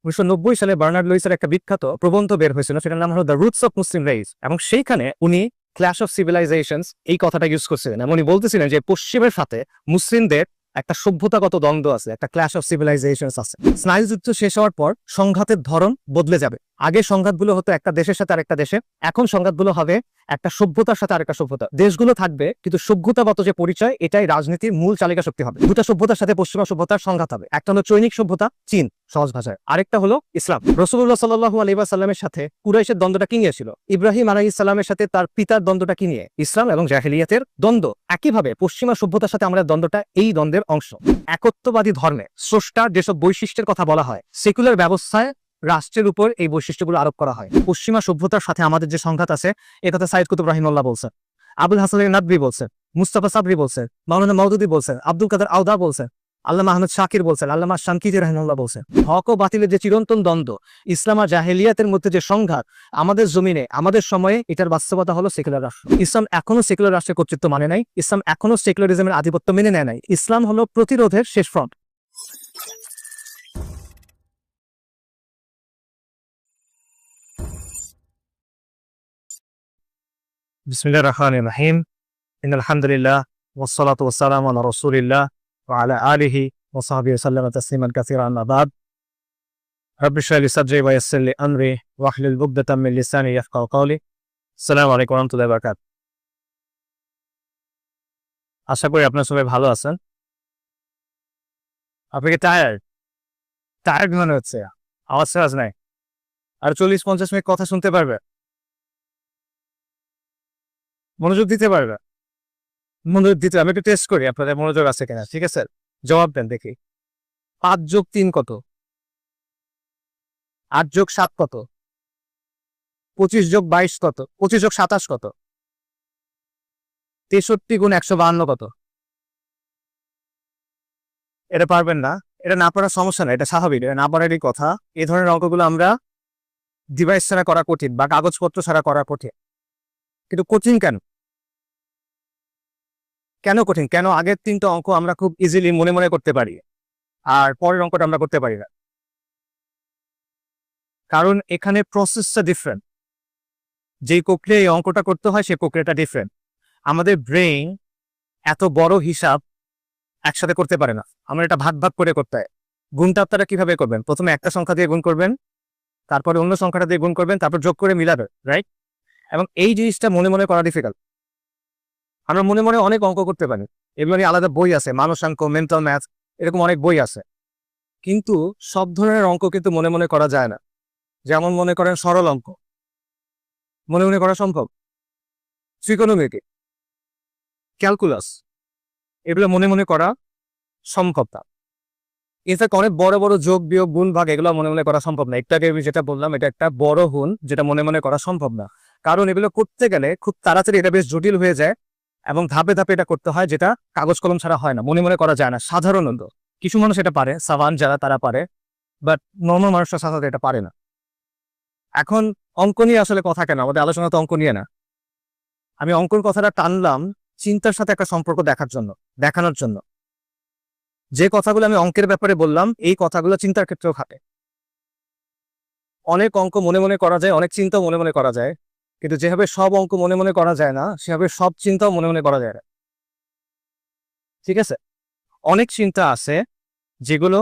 1990 সালে বার্নার্ড লুইসের একটা বিখ্যাত প্রবন্ধ বের হয়েছিল, সেটার নাম হলো the roots of Muslim rage, এবং সেইখানে উনি ক্ল্যাশ অফ সিভিলাইজেশনস এই কথাটা ইউজ করছিলেন এবং উনি বলতেছিলেন যে পশ্চিমের সাথে মুসলিমদের একটা সভ্যতাগত দ্বন্দ্ব আছে, একটা ক্ল্যাশ অফ সিভিলাইজেশনস আছে। স্নায়ুযুদ্ধ শেষ হওয়ার পর সংঘাতের ধরন বদলে যাবে। আগে সংঘাতগুলো হতো একটা দেশের সাথে আরেকটা দেশে, এখন সংঘাতগুলো হবে একটা সভ্যতার সাথে আরেকটা সভ্যতা। দেশগুলো থাকবে কিন্তু সভ্যতাগত যে পরিচয় এটাই রাজনীতির মূল চালিকা শক্তি হবে। দুটো সভ্যতার সাথে পশ্চিমা সভ্যতার সংঘাত হবে। একটা হলো চৈনিক সভ্যতা, চীন সহজ ভাষায়, আরেকটা হলো ইসলাম। রাসূলুল্লাহ সাল্লাল্লাহু আলাইহি ওয়াসাল্লামের সাথে কুরাইশের দ্বন্দ্বটা কি নিয়ে ছিল? ইব্রাহিম আলাইহিস সালামের সাথে তার পিতার দ্বন্দ্বটা কি নিয়ে? ইসলাম এবং জাহেলিয়াতের দ্বন্দ্ব। একইভাবে পশ্চিমা সভ্যতার সাথে আমাদের দ্বন্দ্বটা এই দ্বন্দ্বের অংশ। একত্ববাদী ধর্মে স্রষ্টার যেসব বৈশিষ্ট্যের কথা বলা হয়, সেকুলার ব্যবস্থায় রাষ্ট্রের উপর এই বৈশিষ্ট্যগুলো আরোপ করা হয়। পশ্চিমা সভ্যতার সাথে আমাদের যে সংঘাত আছে, এ কথা সাইদ কুতুব রাহিমাহুল্লাহ বলছেন, আবুল হাসান নাদভি বলছেন, মুস্তাফা সাবরি বলছেন, মাওলানা মওদুদি বলছেন, আব্দুল কাদের আওদা বলছেন, আল্লামা আহমদ শাকির বলছেন, আল্লামা শানকিতি রাহিমাহুল্লাহ বলছেন। হক ও বাতিলের যে চিরন্তন দ্বন্দ্ব, ইসলাম আর জাহেলিয়াতের মধ্যে যে সংঘাত, আমাদের জমিনে আমাদের সময়ে এটার বাস্তবতা হলো সেকুলার রাষ্ট্র। ইসলাম এখনো সেকুলার রাষ্ট্রের কর্তৃত্ব মানে নাই, ইসলাম এখনো সেকুলারিজমের আধিপত্য মেনে নেয় নাই। ইসলাম হলো প্রতিরোধের শেষ ফ্রন্ট। বিসমিল্লাহির রহমানির রহিম। ইন্নাল হামদুলিল্লাহ ওয়াসসালাতু ওয়াসসালামু আলা রাসূলিল্লাহ ওয়া আলা আলিহি ওয়া সাহবিহি সাল্লামা তাসলিমান কাসীরা, আম্মা বাদ। রাব্বি ইশরাহ লি সাদরি ওয়া ইয়াসসির লি আমরি ওয়াহলুল উকদাতাম মিন লিসানি ইয়াফকাহু কওলি। আসসালামু আলাইকুম ওয়া রাহমাতুল্লাহি ওয়া বারাকাতুহু। আশা করি আপনারা সবাই ভালো আছেন। আপনি কি টায়ার্ড মনে হচ্ছে? আওয়াজ নাই? আর 40-50 মিনিট কথা শুনতে পারবে? মনোযোগ দিতে পারবে? মনোযোগ দিতে আমি একটু টেস্ট করি আপনাদের মনোযোগ আছে কিনা, ঠিক আছে? জবাব দেন দেখি। 5+3 কত? 8+7 কত? 25+22 কত? 25+27 কত? 63 × 152 কত? এটা পারবেন না? এটা না পারার সমস্যা না, এটা স্বাভাবিক, এটা না পারারই কথা। এই ধরনের অঙ্কগুলো আমরা ডিভাইস ছাড়া করা কঠিন বা কাগজপত্র ছাড়া করা কঠিন। কিন্তু কঠিন কেন? কেন কঠিন? কেন আগের 3টা অঙ্ক আমরা খুব ইজিলি মনে মনে করতে পারি আর পরের অঙ্কটা আমরা করতে পারি না? কারণ এখানে প্রসেসটা ডিফারেন্ট। যেই প্রক্রিয়ায় এই অঙ্কটা করতে হয় সেই প্রক্রিয়াটা ডিফারেন্ট। আমাদের ব্রেইন এত বড় হিসাব একসাথে করতে পারে না, আমরা এটা ভাগ ভাগ করে করতে হয়। গুণটা আপনারা কিভাবে করবেন? প্রথমে একটা সংখ্যা দিয়ে গুণ করবেন, তারপরে অন্য সংখ্যাটা দিয়ে গুণ করবেন, তারপর যোগ করে মিলাবেন, রাইট? এবং এই জিনিসটা মনে মনে করা ডিফিকাল্ট। আমরা মনে মনে অনেক অঙ্ক করতে পারি, এগুলো নিয়ে আলাদা বই আছে, মানসাঙ্ক, মেন্টাল ম্যাথ, এরকম অনেক বই আছে। কিন্তু সব ধরনের অঙ্ক কিন্তু মনে মনে করা যায় না। যেমন মনে করেন সরল অঙ্ক মনে মনে করা সম্ভব, ত্রিকোণমিতি, ক্যালকুলাস, এগুলো মনে মনে করা সম্ভব না। ইনফ্যাক্ট অনেক বড় বড় যোগ বিয়োগ গুণ ভাগ এগুলো মনে মনে করা সম্ভব না। একটু আগে আমি যেটা বললাম, এটা একটা বড় হুন যেটা মনে মনে করা সম্ভব না। কারণ এগুলো করতে গেলে খুব তাড়াতাড়ি এটা বেশ জটিল হয়ে যায় এবং ধাপে ধাপে এটা করতে হয়, যেটা কাগজ কলম ছাড়া হয় না, মনে মনে করা যায় না সাধারণত। কিছু মানুষ এটা পারে, সাভান যারা তারা পারে, বাট নর্মাল মানুষরা সাধারণত এটা পারে না। এখন অঙ্ক নিয়ে আসলে কথা কেন? আমাদের আলোচনা তো অঙ্ক নিয়ে না। আমি অঙ্কর কথাটা টানলাম চিন্তার সাথে একটা সম্পর্ক দেখানোর জন্য। যে কথাগুলো আমি অঙ্কের ব্যাপারে বললাম, এই কথাগুলো চিন্তার ক্ষেত্রেও খাটে। অনেক অঙ্ক মনে মনে করা যায়, অনেক চিন্তাও মনে মনে করা যায়, কিন্তু যেভাবে সব অঙ্ক মনে মনে করা যায় না, সেভাবে সব চিন্তাও মনে মনে করা যায় না, ঠিক আছে? অনেক চিন্তা আছে যেগুলো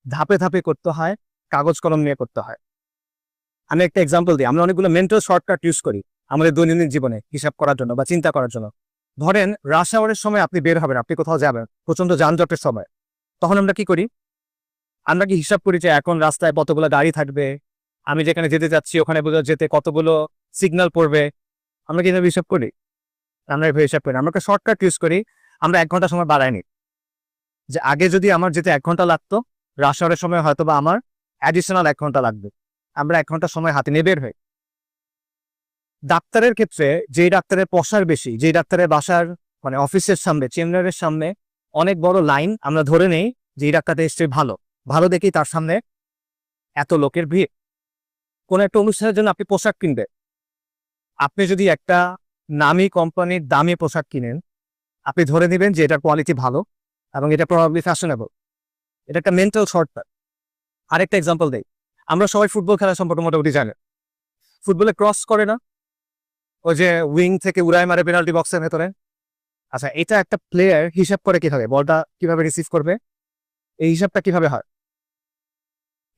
ধাপে ধাপে করতে হয়, কাগজ কলম নিয়ে করতে হয়। আমি একটা এক্সাম্পল দিই। আমরা অনেকগুলো মেন্টাল শর্টকাট ইউজ করি আমাদের দৈনন্দিন জীবনে হিসাব করার জন্য বা চিন্তা করার জন্য। ধরেন রাশ আওয়ারের সময় আপনি বের হবেন, আপনি কোথাও যাবেন, প্রচন্ড যানজটের সময়, তখন আমরা কি করি? আমরা কি হিসাব করি যে এখন রাস্তায় কতগুলো গাড়ি থাকবে, আমি যেখানে যেতে যাচ্ছি ওখানে যেতে কতগুলো সিগন্যাল পড়বে? আমরা কি এভাবে হিসাব করি? আমরা এভাবে হিসাব করি। আমরা একটা শর্টকাট ইউজ করি, আমরা 1 ঘন্টা সময় বাড়াই নি। যে আগে যদি আমার যেতে 1 ঘন্টা লাগতো, রাশ আওয়ারের সময় হয়তো বা আমার অ্যাডিশনাল 1 ঘন্টা লাগবে। আমরা 1 ঘন্টা সময় হাতে নিয়ে বের হই। ডাক্তারের ক্ষেত্রে যেই ডাক্তারের পসার বেশি, যেই ডাক্তারের বাসার মানে অফিসের সামনে, চেম্বারের সামনে অনেক বড় লাইন, আমরা ধরে নেই যে এই ডাক্তারটা এসছে ভালো ভালো দেখেই তার সামনে এত লোকের ভিড়। কোন একটা অনুষ্ঠানের জন্য আপনি পোশাক কিনবেন, আপনি যদি একটা নামী কোম্পানির দামি পোশাক কিনেন, আপনি ধরে নেবেন যে এটার কোয়ালিটি ভালো এবং এটা প্রবাবলি ফ্যাশনেবল। এটা একটা মেন্টাল শর্টকাট। আরেকটা এক্সাম্পল দেই। আমরা সবাই ফুটবল খেলা সম্পর্কে মোটামুটি জানি। ফুটবলে ক্রস করে না, ওই যে উইং থেকে উড়ায় মারে পেনাল্টি বক্সের ভেতরে। আচ্ছা, এটা একটা প্লেয়ার হিসাব করে কিভাবে বলটা কিভাবে রিসিভ করবে, এই হিসাবটা কিভাবে হয়?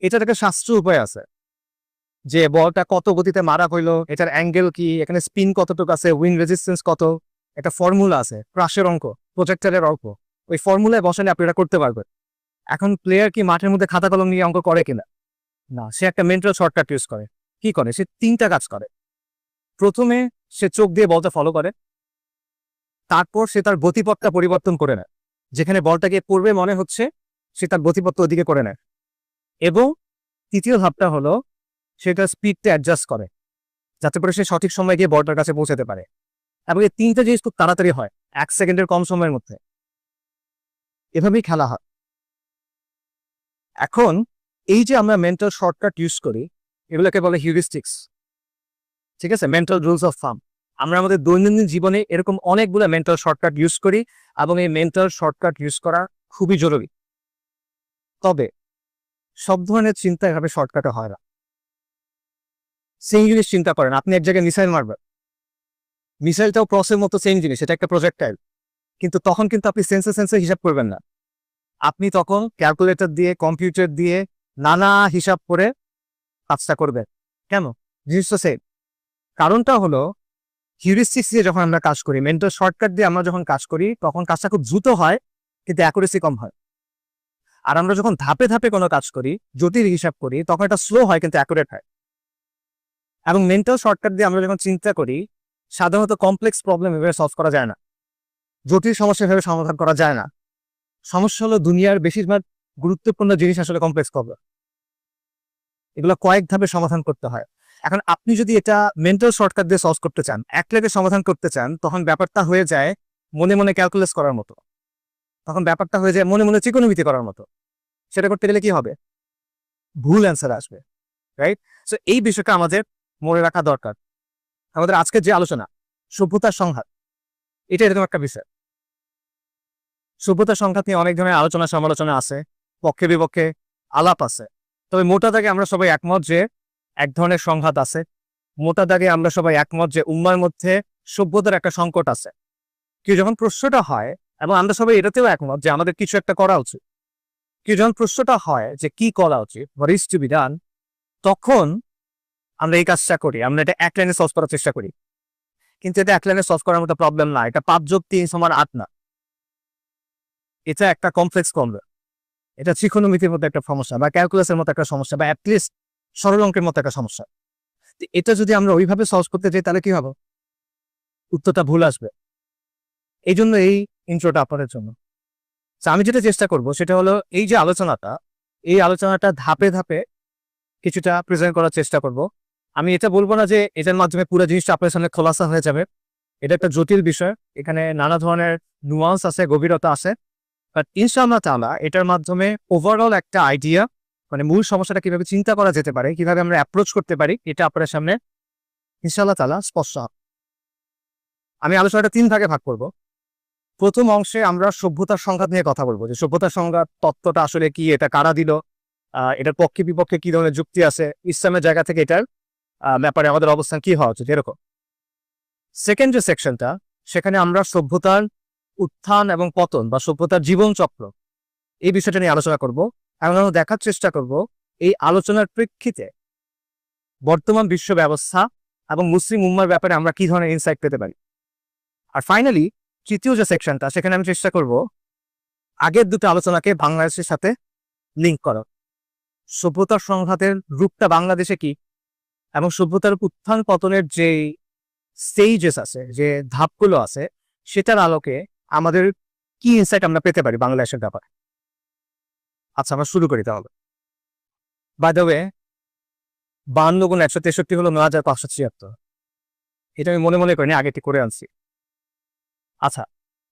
এটার একটা শাস্ত্রীয় উপায় আছে, যে বলটা কত গতিতে মারা হইলো, এটার অ্যাঙ্গেল কি, এখানে স্পিন কতটুকু আছে, উইন রেজিস্ট্যান্স কত, একটা ফর্মুলা আছে, ক্রাশের অঙ্ক, প্রজেক্টরের অঙ্ক। ওই ফর্মুলায় বসালে আপনি এটা করতে পারবেন। এখন প্লেয়ার কি মাঠের মধ্যে খাতা কলম নিয়ে অঙ্ক করে কিনা? না, সে একটা মেন্টাল শর্টকাট ইউজ করে। কি করে? সে 3টা কাজ করে। প্রথমে সে চোখ দিয়ে বলটা ফলো করে, তারপর সে তার গতিপথটা পরিবর্তন করে নেয়, যেখানে বলটা গিয়ে পড়বে মনে হচ্ছে সে তার গতিপথ ওদিকে করে নেয়। এবং তৃতীয় ধাপটা হলো সেটা স্পিডটা অ্যাডজাস্ট করে, যাতে করে সে সঠিক সময় গিয়ে বলটার কাছে পৌঁছাতে পারে। এবং এই 3টা জিনিস খুব তাড়াতাড়ি হয়, 1 সেকেন্ডের কম সময়ের মধ্যে। এভাবেই খেলা হয়। এখন এই যে আমরা মেন্টাল শর্টকাট ইউজ করি, এগুলোকে বলে হিউরিস্টিক্স। ঠিক আছে, মেন্টাল রুলস অফ থাম্ব। আমরা আমাদের দৈনন্দিন জীবনে এরকম অনেকগুলো মেন্টাল শর্টকাট ইউজ করি, এবং এই মেন্টাল শর্টকাট ইউজ করা খুবই জরুরি। তবে সব ধরনের চিন্তা এভাবে শর্টকাটে হয় না। সেম জিনিস চিন্তা করেন, আপনি এক জায়গায় মিসাইল মারবেন, মিসাইলটাও ক্রসের মতো সেম জিনিস, এটা একটা প্রজেক্টাইল। কিন্তু তখন কিন্তু আপনি সেন্সে হিসাব করবেন না, আপনি তখন ক্যালকুলেটর দিয়ে, কম্পিউটার দিয়ে নানা হিসাব করে কাজটা করবেন। কেন? জিনিসটা সেম। কারণটা হলো হিউরিস্টিক্স দিয়ে যখন আমরা কাজ করি, মেন্টাল শর্টকাট দিয়ে আমরা যখন কাজ করি, তখন কাজটা খুব দ্রুত হয়, কিন্তু অ্যাকুরেসি কম হয়। আর আমরা যখন ধাপে ধাপে কোনো কাজ করি, জটিল হিসাব করি, তখন এটা স্লো হয় কিন্তু অ্যাকুরেট হয়। এবং মেন্টাল শর্টকাট দিয়ে আমরা যখন চিন্তা করি, সাধারণত কমপ্লেক্স প্রবলেম এভাবে সলভ করা যায় না, জটিল সমস্যা এভাবে সমাধান করা যায় না। সমস্যা হলো দুনিয়ার বেশিরভাগ গুরুত্বপূর্ণ জিনিস আসলে কমপ্লেক্স প্রবলেম, এগুলো কয়েক ধাপে সমাধান করতে হয়। এখন আপনি যদি এটা মেন্টাল শর্টকাট দিয়ে সলভ করতে চান, এক ক্লিকে সমাধান করতে চান, তখন ব্যাপারটা হয়ে যায় মনে মনে ক্যালকুলেস করার মতো, তখন ব্যাপারটা হয়ে যায় মনে মনে ত্রিকোণমিতি করার মতো। সেটা করতে গেলে কি হবে? ভুল অ্যান্সার আসবে, রাইট? সো এই বিষয়টা আমাদের মনে রাখা দরকার। আমাদের আজকের যে আলোচনা, সভ্যতার সংঘাত, এটা এরকম একটা বিষয়। সভ্যতার সংঘাত নিয়ে অনেক ধরনের আলোচনা সমালোচনা আছে, পক্ষে বিপক্ষে আলাপ আছে। তবে মোটা দাগে আমরা সবাই একমত যে এক ধরনের সংঘাত আছে। মোটা দাগে আমরা সবাই একমত যে উম্মার মধ্যে সভ্যতার একটা সংকট আছে। কেউ যখন প্রশ্নটা হয়, এবং আমরা সবাই এটাতেও একমত যে আমাদের কিছু একটা করা উচিত, কেউ যখন প্রশ্নটা হয় যে কি করা উচিত, what is to be done, তখন আমরা এই কাজটা করি, আমরা এটা এক লাইনে সলভ করার চেষ্টা করি। কিন্তু এটা এক লাইনে সলভ করার মতো প্রবলেম না, এটা 5+3=8 না, এটা একটা কমপ্লেক্স প্রবলেম। এটা ত্রিকোণমিতির মতো একটা সমস্যা, বা ক্যালকুলাসের মতো একটা সমস্যা, বা অ্যাটলিস্ট সরল অঙ্কের মতো একটা সমস্যা। এটা যদি আমরা ওইভাবে সলভ করতে যাই, তাহলে কি হবে? উত্তরটা ভুল আসবে। এই জন্য এই ইন্ট্রোটা আপনাদের জন্য। আমি যেটা চেষ্টা করব সেটা হলো এই যে আলোচনাটা, এই আলোচনাটা ধাপে ধাপে কিছুটা প্রেজেন্ট করার চেষ্টা করব। আমি এটা বলবো না যে এটার মাধ্যমে পুরো জিনিসটা আপনার সামনে খোলাসা হয়ে যাবে। এটা একটা জটিল বিষয়, এখানে নানা ধরনের নুয়ান্স আছে, গভীরতা আছে। বাট ইনশাআল্লাহ তাআলা এটার মাধ্যমে ওভারঅল একটা আইডিয়া, মানে মূল সমস্যাটা কিভাবে চিন্তা করা যেতে পারে, কিভাবে আমরা অ্যাপ্রোচ করতে পারি, এটা আপনার সামনে ইনশাআল্লাহ তাআলা স্পষ্ট হবে। আমি আলোচনাটা 3 ভাগে ভাগ করব। প্রথম অংশে আমরা সভ্যতার সংঘাত নিয়ে কথা বলবো, যে সভ্যতার সংঘাত তত্ত্বটা আসলে কি, এটা কারা দিল, এটার পক্ষে বিপক্ষে কি ধরনের যুক্তি আছে, ইসলামের জায়গা থেকে এটার ব্যাপারে আমাদের অবস্থান কি হওয়া উচিত, এরকম। সেকেন্ড যে সেকশনটা, সেখানে আমরা সভ্যতার উত্থান এবং পতন বা সভ্যতার জীবন চক্র, এই বিষয়টা নিয়ে আলোচনা করব। এবং আমরা দেখার চেষ্টা করব এই আলোচনার প্রেক্ষিতে বর্তমান বিশ্ব ব্যবস্থা এবং মুসলিম উম্মার ব্যাপারে আমরা কি ধরনের ইনসাইট পেতে পারি। আর ফাইনালি তৃতীয় যে সেকশনটা, সেখানে আমি চেষ্টা করব আগের দুটো আলোচনাকে বাংলাদেশের সাথে লিঙ্ক করা, সভ্যতার সংঘাতের রূপটা বাংলাদেশে কি, এবং সভ্যতার উত্থান পতনের যে স্টেজেস আছে, যে ধাপগুলো আছে, সেটার আলোকে আমাদের কি ইনসাইট আমরা পেতে পারি বাংলাদেশের ব্যাপারে। আচ্ছা, আমরা শুরু করি তাহলে। বাই দ্য ওয়ে, 52 × 163 হলো 9576। এটা আমি মনে মনে করিনি, আগে ঠিক করে আনছি। আচ্ছা,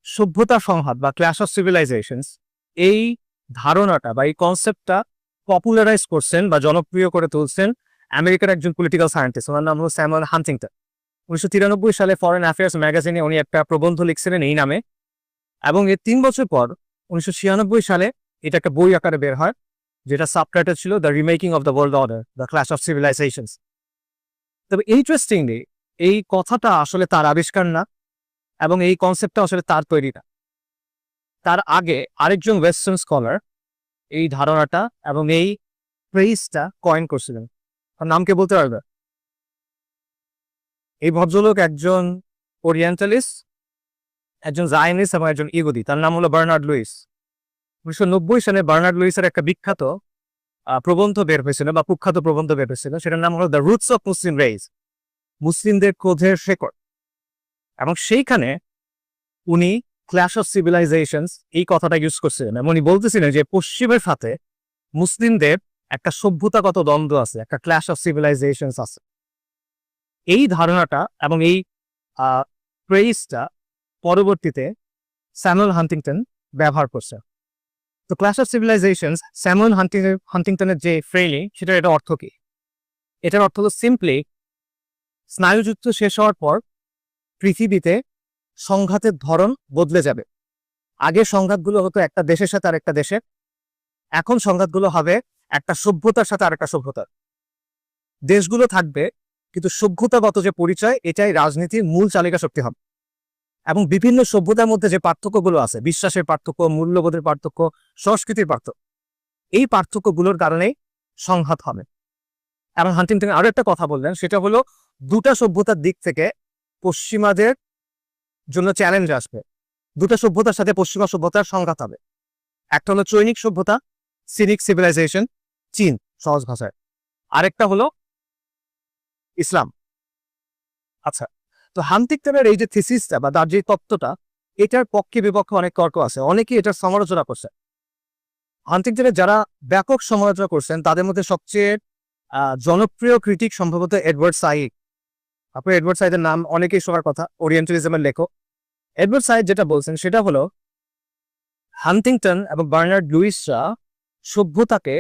সভ্যতার সংঘাত বা ক্ল্যাশ অফ সিভিলাইজেশনস, এই ধারণাটা বা এই কনসেপ্টটা পপুলারাইজ করছেন বা জনপ্রিয় করে তুলছেন আমেরিকার একজন পলিটিক্যাল সায়েন্টিস্ট, ওনার নাম হলো স্যামুয়েল হান্টিংটন। 1993 সালে ফরেন অ্যাফেয়ার্স ম্যাগাজিনে উনি একটা প্রবন্ধ লিখছিলেন এই নামে, এবং এর 3 বছর পর 1996 সালে এটা একটা বই আকারে বের হয়, যেটা সাবটাইটেল ছিল the remaking of the world order, the clash of civilisations. তবে ইন্টারেস্টিংলি এই কথাটা আসলে তার আবিষ্কার না, এবং এই কনসেপ্টটা আসলে তার তৈরি না। তার আগে আরেকজন ওয়েস্টার্ন স্কলার এই ধারণাটা এবং এই ফ্রেজটা কয়েন করছিলেন। তার নাম কে বলতে পারবে? এই ভদ্রলোক একজন ওরিয়েন্টালিস্ট, একজন জায়নিস্ট এবং একজন ইহুদি। তার নাম হলো বার্নার্ড লুইস। 1990 সালে বার্নার্ড লুইসের একটা বিখ্যাত প্রবন্ধ বের হয়েছিল বা কুখ্যাত প্রবন্ধ বের হয়েছিল, সেটার নাম হলো the roots of Muslim rage, মুসলিমদের ক্রোধের শেকড়। এবং সেইখানে উনি ক্ল্যাশ অফ সিভিলাইজেশনস এই কথাটা ইউজ করছিলেন এবং উনি বলতেছিলেন যে পশ্চিমের সাথে মুসলিমদের একটা সভ্যতাগত দ্বন্দ্ব আছে, একটা ক্ল্যাশ অফ সিভিলাইজেশনস আছে। এই ধারণাটা এবং এই ফ্রেজটা পরবর্তীতে স্যামুয়েল হান্টিংটন ব্যবহার করছে। তো ক্ল্যাশ অফ সিভিলাইজেশনস স্যামুয়েল হান্টিংটনের যে ফ্রেজই, সেটার এটা অর্থ কি? এটার অর্থ হলো সিম্পলি স্নায়ুযুদ্ধ শেষ হওয়ার পর পৃথিবীতে সংঘাতের ধরন বদলে যাবে। আগে সংঘাতগুলো হতো একটা দেশের সাথে আরেকটা দেশের, এখন সংঘাতগুলো হবে একটা সভ্যতার সাথে আরেকটা সভ্যতার। দেশগুলো থাকবে কিন্তু সভ্যতাগত যে পরিচয়, এটাই রাজনীতির মূল চালিকা শক্তি হবে। এবং বিভিন্ন সভ্যতার মধ্যে যে পার্থক্যগুলো আছে, বিশ্বাসের পার্থক্য, মূল্যবোধের পার্থক্য, সংস্কৃতির পার্থক্য, এই পার্থক্যগুলোর কারণেই সংঘাত হবে। এবং হান্টিংটন আরো একটা কথা বললেন, সেটা হলো দুটা সভ্যতার দিক থেকে পশ্চিমাদের জন্য চ্যালেঞ্জ আসবে। দুটা সভ্যতার সাথে পশ্চিমা সভ্যতার সংঘাত হবে। একটা হলো চৈনিক সভ্যতা, সিনিক সিভিলাইজেশন, চীন সহজ ভাষায়। আরেকটা হলো ইসলাম। আচ্ছা, তো হান্টিংটনের এই যে থিসিসটা বা তার যে তত্ত্বটা, এটার পক্ষে বিপক্ষে অনেক তর্ক আছে, অনেকেই এটার সমালোচনা করছে। হান্টিংটনের যারা ব্যাপক সমালোচনা করছেন তাদের মধ্যে সবচেয়ে জনপ্রিয় ক্রিটিক সম্ভবত এডওয়ার্ড সাইড। আপনি এডওয়ার্ড সাইডের নাম অনেকেই শোনার কথা, ওরিয়েন্টালিজমের লেখক। এডওয়ার্ড সাইড যেটা বলছেন সেটা হলো হান্টিংটন এবং বার্নার্ড লুইসরা সভ্যতাকে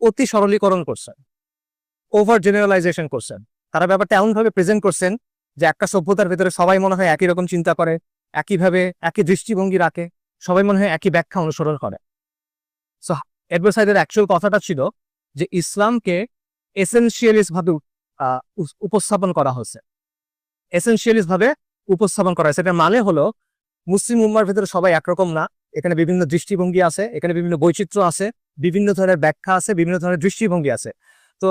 অতি সরলীকরণ করছেন, ওভার জেনারেলাইজেশন করছেন। তারা ব্যাপারটা এমনভাবে প্রেজেন্ট করছেন যে একটা সভ্যতার ভেতরে সবাই মনে হয় একই রকম চিন্তা করে, একইভাবে একই দৃষ্টিভঙ্গি রাখে, সবাই মনে হয় একই ব্যাখ্যা অনুসরণ করে। সো এডওয়ার্ড সাইডের অ্যাকচুয়াল কথাটা ছিল যে ইসলামকে এসেনশিয়ালিস্ট ভাবে উপস্থাপন করা হয়েছে, এসেনশিয়ালিস্ট ভাবে উপস্থাপন করা হয়েছে। এটার মানে হলো মুসলিম উম্মার ভেতরে সবাই একরকম না, এখানে বিভিন্ন দৃষ্টিভঙ্গি আছে, এখানে বিভিন্ন বৈচিত্র্য আছে, বিভিন্ন ধরনের ব্যাখ্যা আছে, বিভিন্ন ধরনের দৃষ্টিভঙ্গি আছে। তো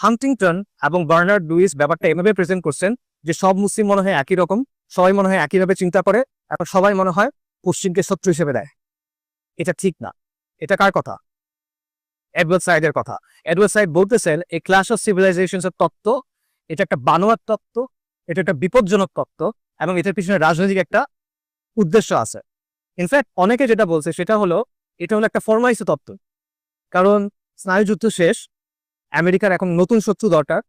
হান্টিংটন এবং বার্নার্ড লুইস ব্যাপারটা এভাবে প্রেজেন্ট করছেন যে সব মুসলিম মনে হয় একই রকম, সবাই মনে হয় একইভাবে চিন্তা করে, এখন সবাই মনে হয় পশ্চিমকে শত্রু হিসেবে দেয়। এটা ঠিক না। এটা কার কথা? এডওয়ার্ড সাইডের কথা। এডওয়ার্ড সাইড বলতেছেন এই ক্ল্যাশ অফ সিভিলাইজেশনস এর তত্ত্ব, এটা একটা বানোয়াট তত্ত্ব, এটা একটা বিপজ্জনক তত্ত্ব, এবং এটার পিছনে রাজনৈতিক একটা উদ্দেশ্য আছে। ইনফ্যাক্ট অনেকে যেটা বলছে সেটা হলো এটা হলো একটা ফরমাইজ তত্ত্ব, কারণ স্নায়ুযুদ্ধ শেষ, আমেরিকার এখন নতুন শত্রু দরকার।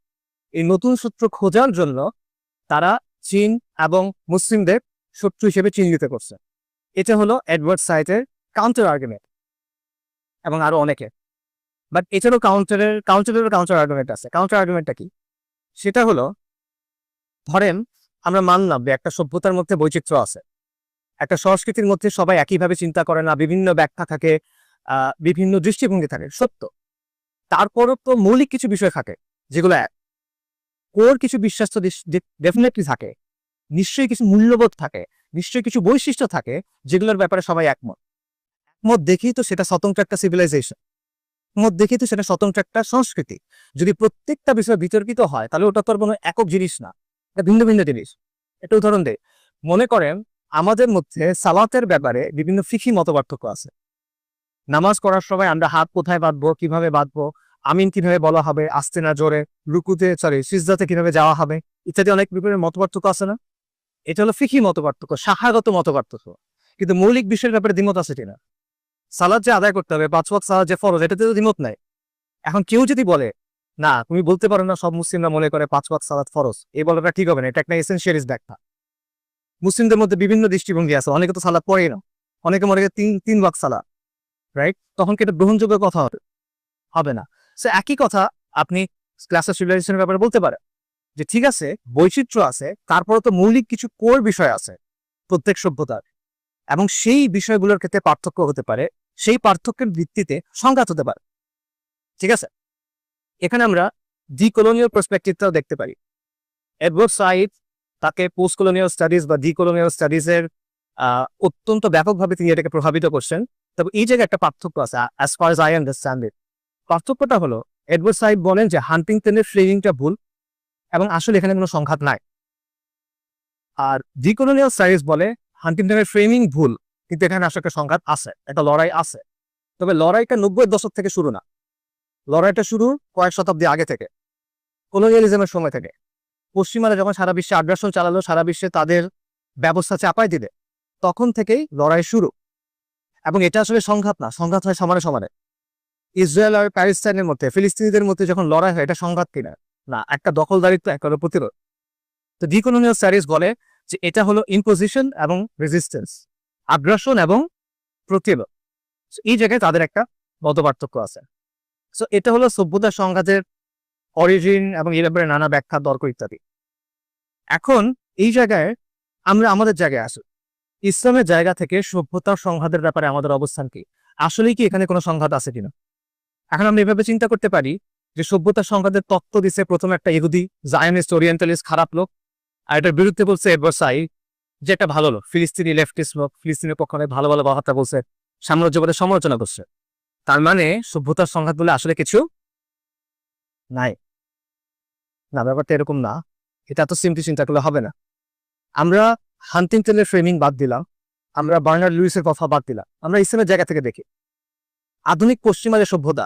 এই নতুন শত্রু খোঁজার জন্য তারা চীন এবং মুসলিমদের শত্রু হিসেবে চিহ্নিত করছে। এটা হলো এডওয়ার্ড সাইডের কাউন্টার আর্গুমেন্ট, এবং আরো অনেকে। বাট এটারও কাউন্টার আর্গুমেন্ট আছে। কাউন্টার আর্গুমেন্টটা কি? সেটা হলো, ধরেন আমরা মানলাম যে একটা সভ্যতার মধ্যে বৈচিত্র্য আছে, একটা সংস্কৃতির মধ্যে সবাই একইভাবে চিন্তা করে না, বিভিন্ন ব্যাখ্যা থাকে, বিভিন্ন দৃষ্টিভঙ্গি থাকে, সত্য। তারপরও তো মৌলিক কিছু বিষয় থাকে যেগুলো এক, কোর কিছু বিশ্বাস তো ডেফিনেটলি থাকে, নিশ্চয়ই কিছু মূল্যবোধ থাকে, নিশ্চয়ই কিছু বৈশিষ্ট্য থাকে যেগুলোর ব্যাপারে সবাই একমত। একমত দেখেই তো সেটা স্বতন্ত্র একটা সিভিলাইজেশন, একমত দেখেই তো সেটা স্বতন্ত্র একটা সংস্কৃতি। যদি প্রত্যেকটা বিষয় বিতর্কিত হয় তাহলে ওটা তো কোনো একক জিনিস না, এটা ভিন্ন ভিন্ন জিনিস। একটা উদাহরণ দেয়, মনে করেন আমাদের মধ্যে সালাতের ব্যাপারে বিভিন্ন ফিকহি মতপার্থক্য আছে। নামাজ পড়ার সময় আমরা হাত কোথায় বাঁধবো, কিভাবে বাঁধবো, আমিন কিভাবে বলা হবে, আস্তে না জোরে, সিজদাতে কিভাবে যাওয়া হবে, ইত্যাদি অনেক বিপরীত মতপার্থক্য আছে না? এটা হলো ফিকহি মতপার্থক্য, শাখাগত মতপার্থক্য। কিন্তু মৌলিক বিষয়ের ব্যাপারে দ্বিমত আছে কিনা? সালাত যে আদায় করতে হবে, 5 ওয়াক্ত সালাত যে ফরজ, এটাতে তো দ্বিমত নাই। এখন কেউ যদি বলে না, তুমি বলতে পারো না সব মুসলিমরা মনে করে 5 ওয়াক্ত সালাত ফরজ, এই বলাটা ঠিক হবে না, এটা একটা এসেনশিয়ালিস্ট ব্যাখ্যা। মুসলিমদের মধ্যে বিভিন্ন দৃষ্টিভঙ্গি আছে, অনেকে তো সালাত পড়েই না, অনেকে মনে করে তিন ওয়াক্ত সালাত, রাইট? তখন কি এটা গ্রহণযোগ্য কথা হবে না? সো একই কথা আপনি ক্লাস অফ সিভিলাইজেশনের ব্যাপারে বলতে পারেন যে ঠিক আছে, বৈচিত্র্য আছে, তারপরে তো মৌলিক কিছু কোর বিষয় আছে প্রত্যেক সভ্যতার, এবং সেই বিষয়গুলোর ক্ষেত্রে পার্থক্য হতে পারে, সেই পার্থক্যের ভিত্তিতে সংঘাত হতে পারে। ঠিক আছে, এখানে আমরা ডিকোলোনিয়াল পার্সপেক্টিভটাও দেখতে পারি। এডওয়ার্ড সাইড তাকে পোস্ট কলোনিয়াল স্টাডিজ বা ডিকোলোনিয়াল স্টাডিজের অত্যন্ত ব্যাপকভাবে তিনি এটাকে প্রভাবিত করছেন। তবে এই জায়গায় একটা পার্থক্য আছে, as far age I understand it. পার্থক্যটা হলো এডওয়ার্ড সাইড বলেন যে হান্টিংটনের ফ্রেমিংটা ভুল এবং আসলে এখানে কোনো সংঘাত নাই। আর ডিকোলোনিয়াল স্টাডিজ বলে হান্টিংটনের ফ্রেমিং ভুল, কিন্তু এখানে আসলে একটা সংঘাত আছে, একটা লড়াই আছে। তবে লড়াইটা 90-এর দশক থেকে শুরু না, লড়াইটা শুরু কয়েক শতাব্দী আগে থেকে, কলোনিয়ালিজমের সময় থেকে। পশ্চিমারা যখন সারা বিশ্বে আগ্রাসন চালালো, সারা বিশ্বে তাদের ব্যবস্থা চাপায় দিলে, তখন থেকেই লড়াই শুরু। এবং এটা আসলে সংঘাত না, সংঘাত হয় সমানে সমানে। ইসরায়েল আর প্যালেস্টাইনের মধ্যে, ফিলিস্তিনিদের মধ্যে যখন লড়াই হয়, এটা সংঘাত কিনা না, একটা দখলদারিত্ব, একটা প্রতিরোধ। তো ডিকোলোনিয়াল স্টাডিজ বলে যে এটা হলো ইম্পোজিশন এবং রেজিস্ট্যান্স, আগ্রাসন এবং প্রতিরোধ। এই জায়গায় তাদের একটা মতপার্থক্য আছে। সো এটা হলো সভ্যতার সংঘাতের অরিজিন এবং এর ব্যাপারে নানা ব্যাখ্যা, তর্ক ইত্যাদি। এখন এই জায়গায় আমরা আমাদের জায়গায় আসি, ইসলামের জায়গা থেকে সভ্যতার সংঘাতের ব্যাপারে আমাদের অবস্থান কি, আসলেই কি এখানে কোনো সংঘাত আছে কিনা। এখন আমরা এভাবে চিন্তা করতে পারি যে সভ্যতার সংঘাতের তত্ত্ব দিচ্ছে প্রথমে একটা ইহুদি জায়নিস্ট ওরিয়েন্টালিস্ট খারাপ লোক, আর এটার বিরুদ্ধে বলছে এডওয়ার্ড সাইড যে একটা ভালো লোক, ফিলিস্তিনি লেফটিস্ট লোক, ফিলিস্তিনের পক্ষে ভালো ভালো কথাবার্তা বলছে, সাম্রাজ্যবাদের সমালোচনা করছে। তার মানে সভ্যতার সংঘাত বলে আসলে কিছু নাই না, ব্যাপারটা এরকম না। এটা তো সিম্পলি চিন্তা করলে হবে না। আমরা হান্টিংটনের ফ্রেমিং বাদ দিলাম, আমরা বার্নার্ড লুইসের কথা বাদ দিলাম, আমরা ইসলামের জায়গা থেকে দেখি আধুনিক পশ্চিমা যে সভ্যতা,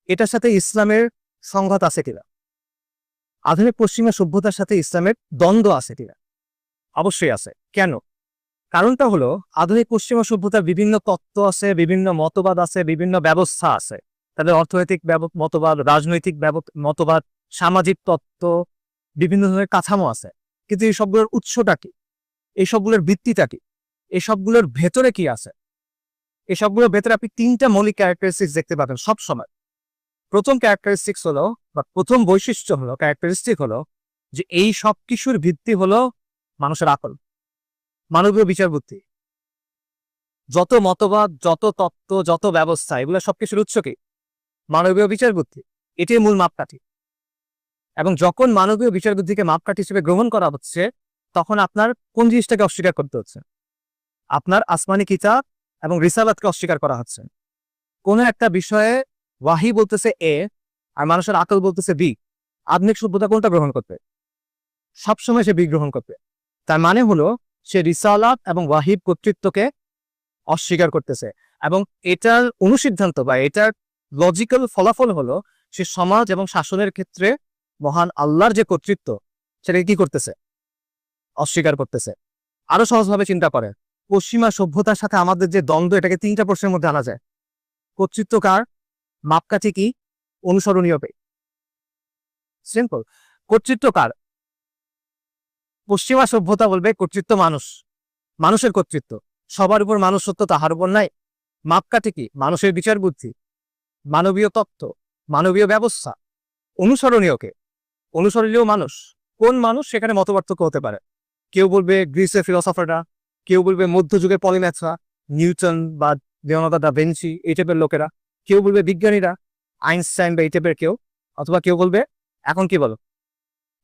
এটার সাথে ইসলামের সংঘাত আছে কিনা, আধুনিক পশ্চিমা সভ্যতার সাথে ইসলামের দ্বন্দ্ব আছে কিনা। অবশ্যই আছে। কেন? কারণটা হলো আধুনিক পশ্চিমা সভ্যতার বিভিন্ন তত্ত্ব আছে, বিভিন্ন মতবাদ আছে, বিভিন্ন ব্যবস্থা আছে। তাদের অর্থনৈতিক মতবাদ, রাজনৈতিক মতবাদ, সামাজিক তত্ত্ব, বিভিন্ন ধরনের কাঠামো আছে। কিন্তু এই সবগুলোর উৎসটা কি, এই সবগুলোর ভিত্তিটা কি, এই সবগুলোর ভেতরে কি আছে? এই সবগুলোর ভেতরে আপনি তিনটা মৌলিক ক্যারেক্টারিস্টিক্স দেখতে পাবেন সব সময়। প্রথম ক্যারেক্টারিস্টিক্স হলো, বা প্রথম বৈশিষ্ট্য হলো, ক্যারেক্টারিস্টিক হলো যে এই সব কিছুর ভিত্তি হলো মানুষের আকল, মানবীয় বিচার বুদ্ধি। যত মতবাদ, যত তত্ত্ব, যত ব্যবস্থা, এগুলো সবকিছুর উৎস কি? মানবীয় বিচার বুদ্ধি। এটি মূল মাপকাঠি। এবং যখন মানবীয় বিচার বুদ্ধিকে মাপকাঠি হিসেবে গ্রহণ করা হচ্ছে, তখন আপনার কোন জিনিসটাকে অস্বীকার করতে হচ্ছে? আপনার আসমানি কিতাব এবং রিসালাতকে অস্বীকার করা হচ্ছে। কোন একটা বিষয়ে ওয়াহি বলতেছে এ আর মানুষের আকল বলতেছে বি, আধুনিক সভ্যতা কোনটা গ্রহণ করবে? সবসময় সে বি গ্রহণ করবে। তার মানে হলো সে রিসালাত এবং ওয়াহিব কর্তৃত্বকে অস্বীকার করতেছে। এবং এটার অনুসিদ্ধান্ত বা এটার লজিক্যাল ফলাফল হলো সে সমাজ এবং শাসনের ক্ষেত্রে মহান আল্লাহর যে কর্তৃত্ব, সেটাকে কি করতেছে? অস্বীকার করতেছে। আরো সহজভাবে চিন্তা করে, পশ্চিমা সভ্যতার সাথে আমাদের যে দ্বন্দ্ব, এটাকে তিনটা প্রশ্নের মধ্যে আনা যায়। কর্তৃত্ব কার? মাপকাঠি কি? অনুসরণীয় কে? সিম্পল। কর্তৃত্ব কার? পশ্চিমা সভ্যতা বলবে কর্তৃত্ব মানুষ, মানুষের কর্তৃত্ব, সবার উপর মানুষ সত্য, তাহার উপর নাই। মাপকাঠি কি? মানুষের বিচার বুদ্ধি, মানবীয় তত্ত্ব, মানবীয় ব্যবস্থা। অনুসরণীয় কে? অনুসরণীয় মানুষ। কোন মানুষ? সেখানে মতপার্থক্য হতে পারে। কেউ বলবে গ্রিসের ফিলোসফাররা, কেউ বলবে মধ্যযুগের পলিম্যাথরা, নিউটন বা লিওনার্দো দা ভিঞ্চি, এই টাইপের লোকেরা। কেউ বলবে বিজ্ঞানীরা, আইনস্টাইন বা এই টাইপের কেউ। অথবা কেউ বলবে এখন কি বলো,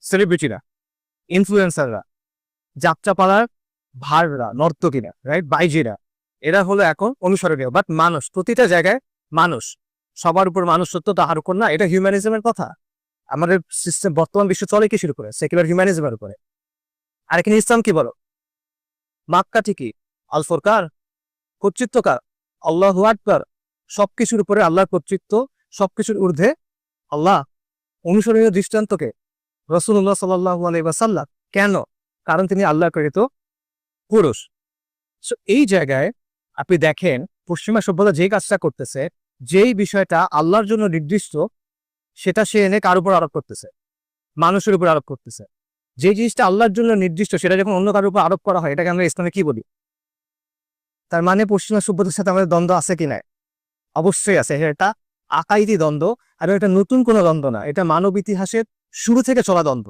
সেলিব্রিটিরা, ইনফ্লুয়েন্সাররা, যাত্রাপালার ভাররা, নর্তকীরা, রাইট, বাইজিরা, এরা হলো এখন অনুসরণীয়। বাট মানুষ, প্রতিটা জায়গায় মানুষ, সবার উপর মানুষ সত্য, তাহার উপর না। এটা হিউম্যানিজমের কথা। আমাদের সিস্টেম, বর্তমান বিশ্ব চলে কিসের উপরে? সেকুলার হিউম্যানিজমের উপরে। আর এখানে ইসলাম কি বলো? মাপকাঠি কি? আল ফুরকান। কর্তৃত্ব কার? আল্লাহু আকবার। সবকিছুর উপরে আল্লাহর কর্তৃত্ব, সবকিছুর ঊর্ধ্বে আল্লাহ। অনুসরণীয় দৃষ্টান্তকে রাসূলুল্লাহ সাল্লাল্লাহু আলাইহি ওয়াসাল্লাম। কেন? কারণ তিনি আল্লাহ প্রেরিত পুরুষ। এই জায়গায় আপনি দেখেন পশ্চিমা সভ্যতা যে কাজটা করতেছে, যেই বিষয়টা আল্লাহর জন্য নির্দিষ্ট, সেটা সে এনে কার উপর আরোপ করতেছে? মানুষের উপর আরোপ করতেছে। যে জিনিসটা আল্লাহর জন্য নির্দিষ্ট, সেটা যখন অন্য কারোর উপর আরোপ করা হয়, এটাকে আমরা ইসলামে কি বলি? তার মানে পশ্চিমা সভ্যতার সাথে আমাদের দ্বন্দ্ব আছে কি নাই? অবশ্যই আছে। এটা আকাইদি দ্বন্দ্ব, আর এটা নতুন কোনো দ্বন্দ্ব না। এটা মানব ইতিহাসের শুরু থেকে চলা দ্বন্দ্ব।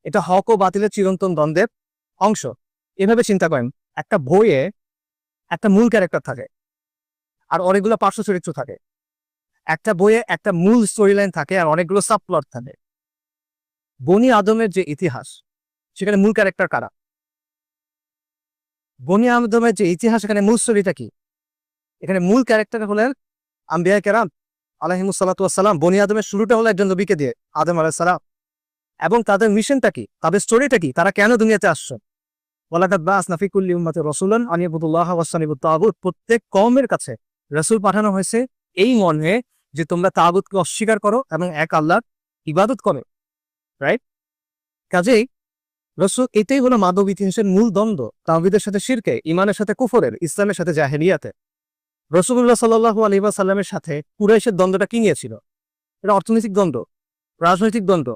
এটা হক ও বাতিলের চিরন্তন দ্বন্দ্বের অংশ। এভাবে চিন্তা করেন, একটা বইয়ে একটা মূল ক্যারেক্টার থাকে, আর অনেকগুলো পার্শ্ব চরিত্র থাকে। একটা বইয়ে একটা মূল স্টোরি লাইন থাকে আর অনেকগুলো সাবপ্লট থাকে। বনি আদমের যে ইতিহাস, সেখানে মূল ক্যারেক্টার কারা? বনি আদমের যে ইতিহাস, এখানে মূল স্টোরিটা কি? এখানে মূল ক্যারেক্টার হলেন আম্বিয়া কেরাম আলাইহিমুসসালাতু ওয়াসসালাম। বনি আদমের শুরুটা হলো একজন নবীকে দিয়ে, আদম আলাইহিস সালাম। এবং তাদের মিশনটা কি, তাদের স্টোরিটা কি, তারা কেন দুনিয়াতে আসছে? ওয়ালাকাদ বাআসনা ফি কুল্লি উম্মাতিন রাসূলান আন ইবুদুল্লাহ ওয়াসতানিবুত তাগুত। প্রত্যেক কওমের কাছে রাসূল পাঠানো হয়েছে এই মর্মে যে তোমরা তাগুতকে অস্বীকার করো এবং এক আল্লাহর ইবাদত করো, রাইট? কাজেই রাসূল, এটাই হলো মানব ইতিহাসের মূল দ্বন্দ্ব, তাওহীদের সাথে শিরকে, ঈমানের সাথে কুফরের, ইসলামের সাথে জাহেলিয়াতে। রাসূলুল্লাহ সাল্লাল্লাহু আলাইহি ওয়াসাল্লামের সাথে কুরাইশের দ্বন্দ্বটা কি নিয়ে ছিল? এটা অর্থনৈতিক দ্বন্দ্ব, রাজনৈতিক দ্বন্দ্ব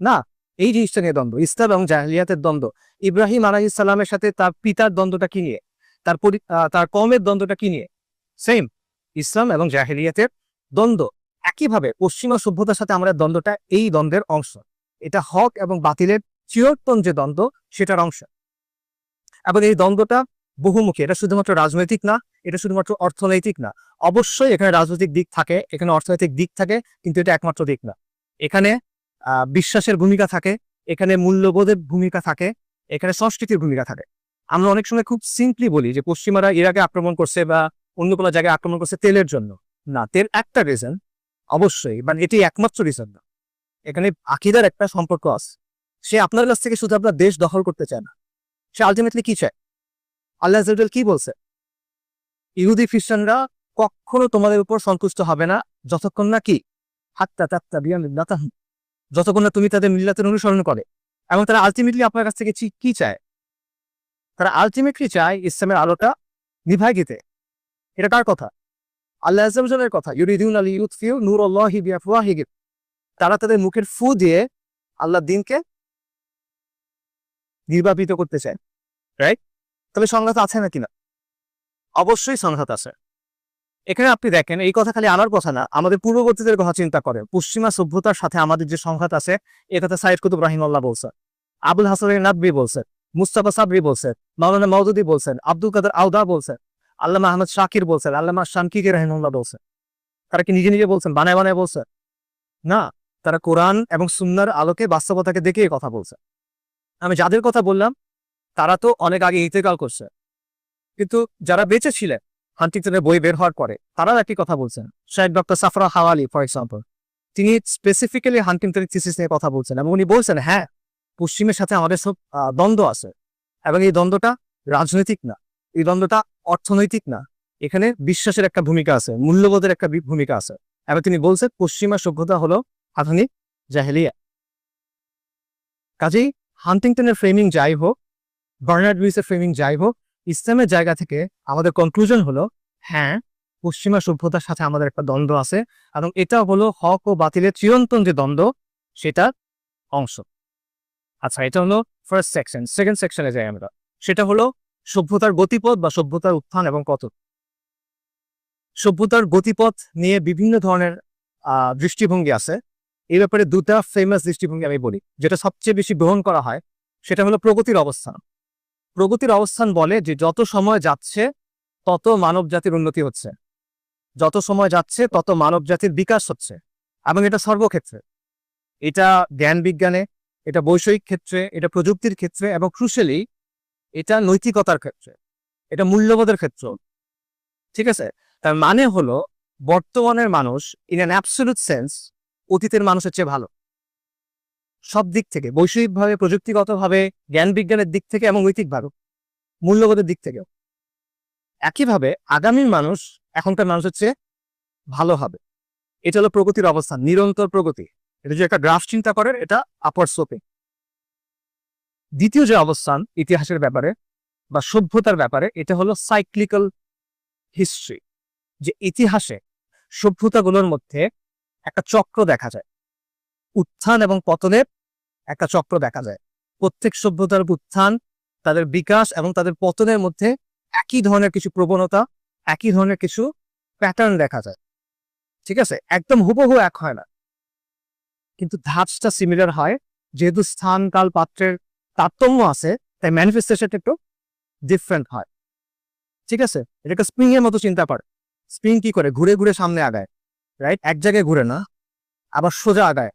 না, এই জিনিসটা নিয়ে দ্বন্দ্ব, ইসলাম এবং জাহেলিয়াতের দ্বন্দ্ব। ইব্রাহিম আলাইহিস সালামের সাথে তার পিতার দ্বন্দ্বটা কি নিয়ে? তার কওমের দ্বন্দ্বটা কি নিয়ে? সেম, ইসলাম এবং জাহেলিয়াতের দ্বন্দ্ব। একইভাবে পশ্চিমা সভ্যতার সাথে আমাদের দ্বন্দ্বটা এই দ্বন্দ্বের অংশ। এটা হক এবং বাতিলের চিরন্তন যে দ্বন্দ্ব, সেটার অংশ। এবং এই দ্বন্দ্বটা বহুমুখী, এটা শুধুমাত্র রাজনৈতিক না, এটা শুধুমাত্র অর্থনৈতিক না। অবশ্যই এখানে রাজনৈতিক দিক থাকে, এখানে অর্থনৈতিক দিক থাকে, কিন্তু এটা একমাত্র দিক না। এখানে বিশ্বাসের ভূমিকা থাকে, এখানে মূল্যবোধের ভূমিকা থাকে, এখানে সংস্কৃতির ভূমিকা থাকে। আমরা অনেক সময় খুব সিম্পলি বলি যে পশ্চিমারা ইরাকে আক্রমণ করছে বা অন্য কোনো জায়গায় আক্রমণ করছে তেলের জন্য। না, তেল একটা রিজন অবশ্যই, মানে এটি একমাত্র রিজন না। এখানে আকীদার একটা সম্পর্ক আছে। সে আপনার কাছ থেকে শুধু আপনার দেশ দখল করতে চায় না, সে আলটিমেটলি কি চায়? আল্লাহ আযজা ওয়া জাল কি বলছে? ইহুদি খ্রিস্টানরা কখনো তোমাদের উপর সন্তুষ্ট হবে না যতক্ষণ না কি হাত্তা তাত্তাবিয়া মিল্লাতাহুম, যতক্ষণ না তুমি তাদের মিল্লাতের অনুসরণ করে। এবং তারা আলটিমেটলি আপনার কাছ থেকে কি চায়? তারা আলটিমেটলি চায় ইসলামের আলোটা নিভায় দিতে। এটা কার কথা? আল্লাহ আযজা ওয়া জালের কথা। ইউরিদুনা লিইউতফিউ নূরাল্লাহি বিআফওয়াহিহিম। তারা তাদের মুখের ফু দিয়ে আল্লাহর দ্বীনকে নির্বাপিত করতে চায়, রাইট? তবে সংঘাত আছে নাকি না? অবশ্যই সংঘাত আছে। এখানে আপনি দেখেন, এই কথা খালি আমার কথা না, আমাদের পূর্ববর্তীদের কথা চিন্তা করে পশ্চিমা সভ্যতার সাথে আমাদের যে সংঘাত আছে, এ কথা সাইয়েদ কুতুব রাহিমাহুল্লাহ বলছেন, আবুল হাসান নাদভী বলছেন, মুস্তাফা সাবরি বলছেন, মাওলানা মওদুদী বলছেন, আব্দুল কাদের আওদা বলছেন, আল্লামা আহমদ শাকির বলছেন, আল্লামা শানকিকি রাহিমাহুল্লাহ বলছেন। তারা কি নিজে নিজে বলছেন, বানায় বানায় বলছেন? না, তারা কোরআন এবং সুন্নাহর আলোকে বাস্তবতাকে দেখে এই কথা বলছে। আমি যাদের কথা বললাম তারা তো অনেক আগে ইন্তেকাল করছে, কিন্তু যারা বেঁচে ছিলেন হান্টিংটনের বই বের হওয়ার পরে, তারাও একই কথা বলছেন। Shahed doctor সাফরা Hawali for example, তিনি স্পেসিফিক্যালি হান্টিংটনের থিসিস নিয়ে কথা বলছেন এবং উনি বলছেন, হ্যাঁ, পশ্চিমের সাথে আমাদের সব দ্বন্দ্ব আছে, এবং এই দ্বন্দ্বটা রাজনৈতিক না, এই দ্বন্দ্বটা অর্থনৈতিক না, এখানে বিশ্বাসের একটা ভূমিকা আছে, মূল্যবোধের একটা ভূমিকা আছে। এবং তিনি বলছেন পশ্চিমা সভ্যতা হলো আধুনিক জাহেলিয়া। কাজেই হান্টিংটনের ফ্রেমিং যাই হোক, বার্নার্ড লুইসের ফ্রেমিং যাই হোক, ইসলামের জায়গা থেকে আমাদের কনক্লুশন হলো, হ্যাঁ, পশ্চিমা সভ্যতার সাথে আমাদের একটা দ্বন্দ্ব আছে, এবং এটা হলো হক ও বাতিলের চিরন্তন যে দ্বন্দ্ব, সেটার অংশ। আচ্ছা, এটা হলো ফার্স্ট সেকশন। সেকেন্ড সেকশনে যাই আমরা, সেটা হলো সভ্যতার গতিপথ বা সভ্যতার উত্থান এবং পতন। সভ্যতার গতিপথ নিয়ে বিভিন্ন ধরনের দৃষ্টিভঙ্গি আছে। এই ব্যাপারে দুটা ফেমাস দৃষ্টিভঙ্গি আমি বলি, যেটা সবচেয়ে বেশি গ্রহণ করা হয়, সেটা হলো প্রগতির অবস্থান। প্রগতির অবস্থান বলে যে যত সময় যাচ্ছে তত মানব জাতির উন্নতি হচ্ছে, যত সময় যাচ্ছে তত মানব জাতির বিকাশ হচ্ছে, এবং এটা সর্বক্ষেত্রে। এটা জ্ঞান বিজ্ঞানে, এটা বৈষয়িক ক্ষেত্রে, এটা প্রযুক্তির ক্ষেত্রে, এবং ক্রুশালি এটা নৈতিকতার ক্ষেত্রে, এটা মূল্যবোধের ক্ষেত্র। ঠিক আছে? তার মানে হলো বর্তমানের মানুষ ইন অ্যান অ্যাবসলিউট সেন্স অতীতের মানুষের চেয়ে ভালো, সব দিক থেকে, বৈষয়িকভাবে, প্রযুক্তিগতভাবে, জ্ঞান বিজ্ঞানের দিক থেকে, এবং নৈতিকভাবে, মূল্যবোধের দিক থেকেও। একইভাবে আগামীর মানুষ এখনকার মানুষের চেয়ে ভালো হবে। এটা হলো প্রগতির অবস্থান, নিরন্তর প্রগতি। এটা যে একটা গ্রাফ চিন্তা করেন, এটা আপওয়ার্ড স্লোপিং। দ্বিতীয় যে অবস্থান ইতিহাসের ব্যাপারে বা সভ্যতার ব্যাপারে, এটা হলো সাইক্লিক্যাল হিস্ট্রি, যে ইতিহাসে সভ্যতাগুলোর মধ্যে একটা চক্র দেখা যায়, উত্থান এবং পতনের একটা চক্র দেখা যায়। প্রত্যেক সভ্যতার উত্থান, তাদের বিকাশ এবং তাদের পতনের মধ্যে একই ধরনের কিছু প্রবণতা, একই ধরনের কিছু প্যাটার্ন দেখা যায়। ঠিক আছে? একদম হুবহু এক হয় না, কিন্তু ধাঁচটা সিমিলার হয়। যেহেতু স্থান, কাল, পাত্রের তারতম্য আছে, তাই ম্যানিফেস্টেশনটা একটু ডিফারেন্ট হয়। ঠিক আছে? এটাকে স্প্রিং এর মতো চিন্তা করে। স্প্রিং কি করে, ঘুরে ঘুরে সামনে আগায়, রাইট? এক জায়গায় ঘুরে না, আবার সোজা আগায়।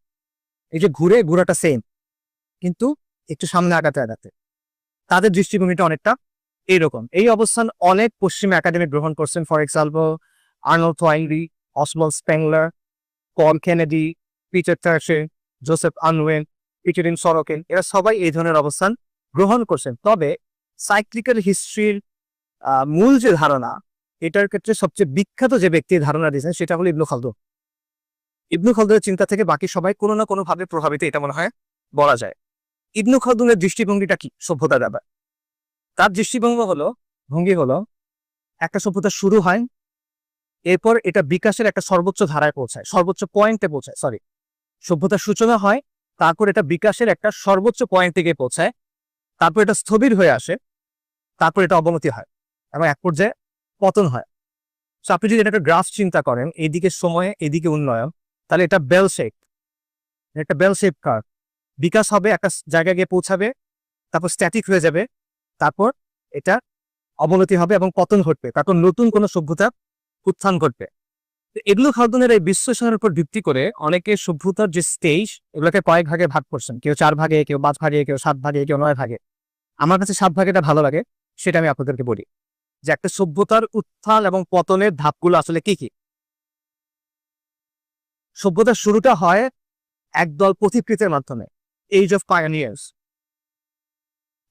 এই যে ঘুরে, ঘোরাটা সেম, কিন্তু একটু সামনে আগাতে আগাতে। তাদের দৃষ্টিভঙ্গিটা অনেকটা এইরকম। এই অবস্থান অনেক পশ্চিমা একাডেমি গ্রহণ করছেন। For example Arnold Toynbee, Oswald Spengler, Paul Kennedy, Peter টার্সে, জোসেফ আনওয়েন, পিটারিন সরোকিন, এরা সবাই এই ধরনের অবস্থান গ্রহণ করছেন। তবে সাইক্লিক্যাল হিস্ট্রির মূল যে ধারণা, এটার ক্ষেত্রে সবচেয়ে বিখ্যাত যে ব্যক্তি ধারণা দিয়েছেন সেটা হলো ইবনু খালদুন। ইবনু খালদুনের চিন্তা থেকে বাকি সবাই কোনো না কোনো ভাবে প্রভাবিত, এটা মনে হয় বলা যায়। ইবনু খালদুনের দৃষ্টিভঙ্গিটা কি সভ্যতার ব্যাপার? তার ভঙ্গি হলো একটা সভ্যতা শুরু হয়, এরপর এটা বিকাশের একটা সর্বোচ্চ ধারায় পৌঁছায়, সর্বোচ্চ পয়েন্টে পৌঁছায়। সভ্যতার সূচনা হয়, তারপর এটা বিকাশের একটা সর্বোচ্চ পয়েন্টে গিয়ে পৌঁছায়, তারপর এটা স্থবির হয়ে আসে, তারপর এটা অবনতি হয় এবং এক পর্যায়ে পতন হয়। আপনি যদি একটা গ্রাফ চিন্তা করেন, এইদিকে সময়ে এদিকে উন্নয়ন, তাহলে এটা বেল শেপ কার্ভ। বিকাশ হবে, একটা জায়গায় গিয়ে পৌঁছাবে, তারপর স্ট্যাটিক হয়ে যাবে, তারপর এটা অবনতি হবে এবং পতন ঘটবে, তারপর নতুন কোনো সভ্যতা উত্থান ঘটবে। ইবনু খালদুনের এই বিশ্লেষণের উপর ভিত্তি করে অনেকে সভ্যতার যে স্টেজ, এগুলোকে কয়েক ভাগে ভাগ করছেন। কেউ 4 ভাগে, কেউ 5 ভাগে, কেউ 7 ভাগে, কেউ 9 ভাগে। আমার কাছে 7 ভাগেটা ভালো লাগে, সেটা আমি আপনাদেরকে বলি যে একটা সভ্যতার উত্থান এবং পতনের ধাপগুলো আসলে কি কি। সভ্যতার শুরুটা হয় একদল পথিকৃতের মাধ্যমে, এজ অফ পায়োনিয়ার্স।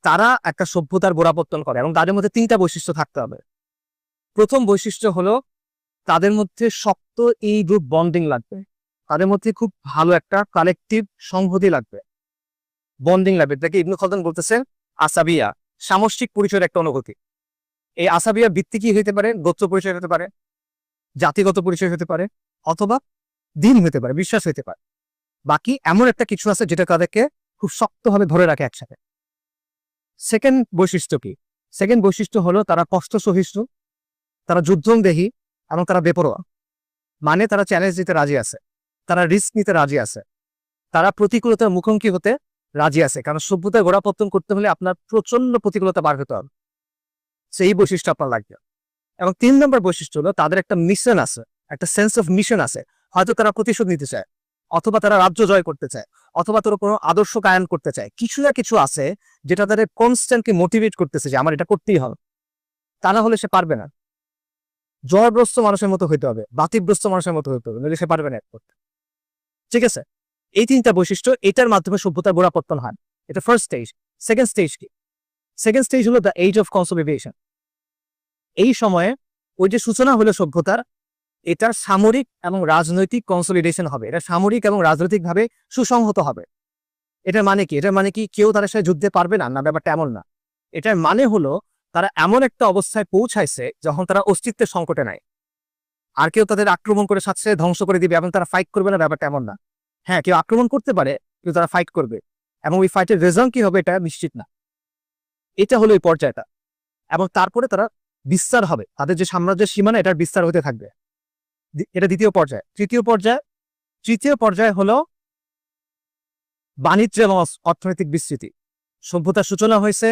তারা একটা সভ্যতার গোড়াপত্তন করে এবং তাদের মধ্যে 3টা বৈশিষ্ট্য থাকতে হবে। প্রথম বৈশিষ্ট্য হলো তাদের মধ্যে শক্ত এই গ্রুপ বন্ডিং লাগবে, তাদের মধ্যে খুব ভালো একটা কালেকটিভ সংহতি লাগবে, বন্ডিং লাগবে। এটাকে ইবনু খালদুন বলতেছেন আসাবিয়া, সামষ্টিক পরিচয়ের একটা অনুভূতি। এই আসাবিয়া ভিত্তি কি হইতে পারে? গোত্র পরিচয় হতে পারে, জাতিগত পরিচয় হতে পারে, অথবা দিন হতে পারে, বিশ্বাস হইতে পারে। বাকি এমন একটা কিছু আছে যেটা তাদেরকে খুব শক্তভাবে ধরে রাখে একসাথে। সেকেন্ড বৈশিষ্ট্য কি? সেকেন্ড বৈশিষ্ট্য হলো তারা কষ্ট সহিষ্ণু, তারা যুদ্ধংদেহী এবং তারা বেপরোয়া। মানে তারা চ্যালেঞ্জ দিতে রাজি আছে, তারা রিস্ক নিতে রাজি আছে, তারা প্রতিকূলতার মুখোমুখি হতে রাজি আছে। কারণ সভ্যতার গোড়াপত্তন করতে হলে আপনার প্রচন্ড প্রতিকূলতা পার হতে হবে, সেই বৈশিষ্ট্য আপনার লাগবে। এবং 3 নম্বর বৈশিষ্ট্য হলো তাদের একটা মিশন আছে, একটা সেন্স অফ মিশন আছে। হয়তো তারা প্রতিশোধ নিতে চায়, অথবা তারা রাজ্য জয় করতে চায়, অথবা তারা কোনো আদর্শ কায়ন করতে চায়। কিছু না কিছু আছে যেটা তাদের কনস্ট্যান্টলি মোটিভেট করতেছে যে আমার এটা করতেই হবে, তা না হলে সে পারবে না। জয়গ্রস্ত মানুষের মতো হইতে হবে, বাতিগ্রস্ত মানুষের মতো হইতে হবে, নইলে সে পারবে না এক করতে। ঠিক আছে, এই 3টা বৈশিষ্ট্য, এটার মাধ্যমে সভ্যতার গোড়াপত্তন হয়। এটা ফার্স্ট স্টেজ। সেকেন্ড স্টেজ কি? সেকেন্ড স্টেজ হলো দ্য এজ অফ কনসলিডেশন। এই সময়ে ওই যে সূচনা হলো সভ্যতার, এটা সামরিক এবং রাজনৈতিক কনসলিডেশন হবে, এটা সামরিক এবং রাজনৈতিক ভাবে সুসংহত হবে। এটার মানে কি? এটার মানে কি কেউ তাদের সাথে যুদ্ধে পারবে না? না, ব্যাপারটা এমন না। এটার মানে হলো তারা এমন একটা অবস্থায় পৌঁছাইছে যখন তারা অস্তিত্বের সংকটে নাই, আর কেউ তাদের আক্রমণ করে সাথে সাথে ধ্বংস করে দিবে এবং তারা ফাইট করবে না, ব্যাপারটা এমন না। হ্যাঁ, কেউ আক্রমণ করতে পারে, কিন্তু তারা ফাইট করবে এবং ওই ফাইটের রেজাল্ট কি হবে এটা নিশ্চিত না। এটা হলো এই পর্যায়টা। এবং তারপরে তারা বিস্তার হবে, তাদের যে সাম্রাজ্যের সীমানা, এটার বিস্তার হতে থাকবে। এটা দ্বিতীয় পর্যায়। তৃতীয় পর্যায় হলো বাণিজ্য এবং অর্থনৈতিক বিস্তৃতি। সভ্যতার সূচনা হয়েছে,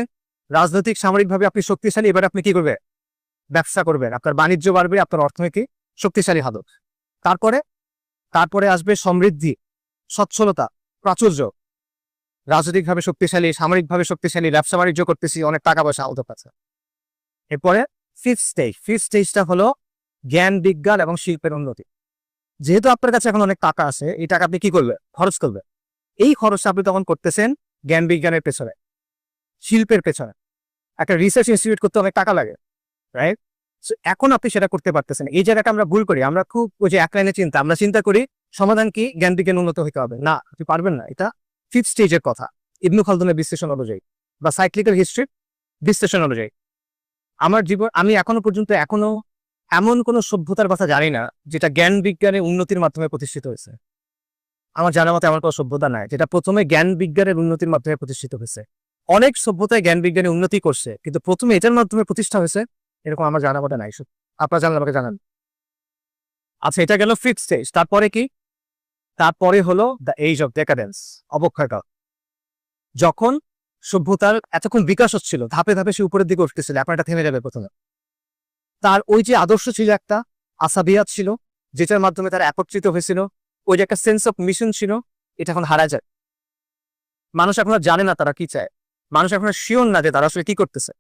রাজনৈতিক সামরিকভাবে আপনি শক্তিশালী, এবার আপনি কি করবে? ব্যবসা করবেন, আপনার বাণিজ্য বাড়বে, আপনার অর্থনীতি শক্তিশালী হবে। তারপরে আসবে সমৃদ্ধি, সচ্ছলতা, প্রাচুর্য। রাজনৈতিকভাবে শক্তিশালী, সামরিকভাবে শক্তিশালী, ব্যবসা বাণিজ্য করতেছি, অনেক টাকা পয়সা ওদের কাছে। এরপরে ফিফথ স্টেজটা হলো জ্ঞান, বিজ্ঞান এবং শিল্পের উন্নতি। যেহেতু আপনার কাছে এখন অনেক টাকা আছে, এই টাকা আপনি কি করবে? খরচ করবে। এই খরচটা আপনি তখন করতেছেন জ্ঞান বিজ্ঞানের পেছনে, শিল্পের পেছনে। একটা রিসার্চ ইনস্টিটিউট করতে অনেক টাকা লাগে, রাইট? এখন আপনি সেটা করতে পারতেছেন। এই জায়গাটা আমরা ভুল করি, আমরা খুব ওই যে এক লাইনে চিন্তা, আমরা চিন্তা করি সমাধান কি? জ্ঞান বিজ্ঞান উন্নত হইতে হবে। না, আপনি পারবেন না। এটা ফিফথ স্টেজের কথা ইবনু খালদুনের বিশ্লেষণ অনুযায়ী বা সাইক্লিক্যাল হিস্ট্রির বিশ্লেষণ অনুযায়ী। আমি এখনো পর্যন্ত এমন কোন সভ্যতার কথা জানি না যেটা জ্ঞান বিজ্ঞানের উন্নতির মাধ্যমে প্রতিষ্ঠিত হয়েছে। আমার জানার মতো এমন কোনো সভ্যতা নাই যেটা প্রথমে জ্ঞান বিজ্ঞানের উন্নতির মাধ্যমে প্রতিষ্ঠিত হয়েছে। অনেক সভ্যতায় জ্ঞান বিজ্ঞানের উন্নতি করছে, কিন্তু প্রথমে এটার মাধ্যমে প্রতিষ্ঠা হয়েছে এরকম আমার জানার মতো নাই। আপনারা জানলে আমাকে জানান। আচ্ছা, এটা গেল ফিফথ স্টেজ। তারপরে কি? তারপরে হলো দ্য এজ অফ ডেকাডেন্স, অবক্ষয়কাল। যখন সভ্যতার এতক্ষণ বিকাশ হচ্ছিল, ধাপে ধাপে সে উপরের দিকে উঠতেছিল, এখন এটা থেমে যাবে প্রথমে। তার ওই যে আদর্শ ছিল একটা, আসাবিয়াত ছিল, যেটার মাধ্যমে তারা একত্রিত হয়েছিল, ওই যে একটা সেন্স অফ মিশন ছিল, এটা এখন হারা যায়। মানুষ এখন আর জানে না তারা কি চায়, মানুষ এখন শিওর না যে তারা আসলে কি করতেছে।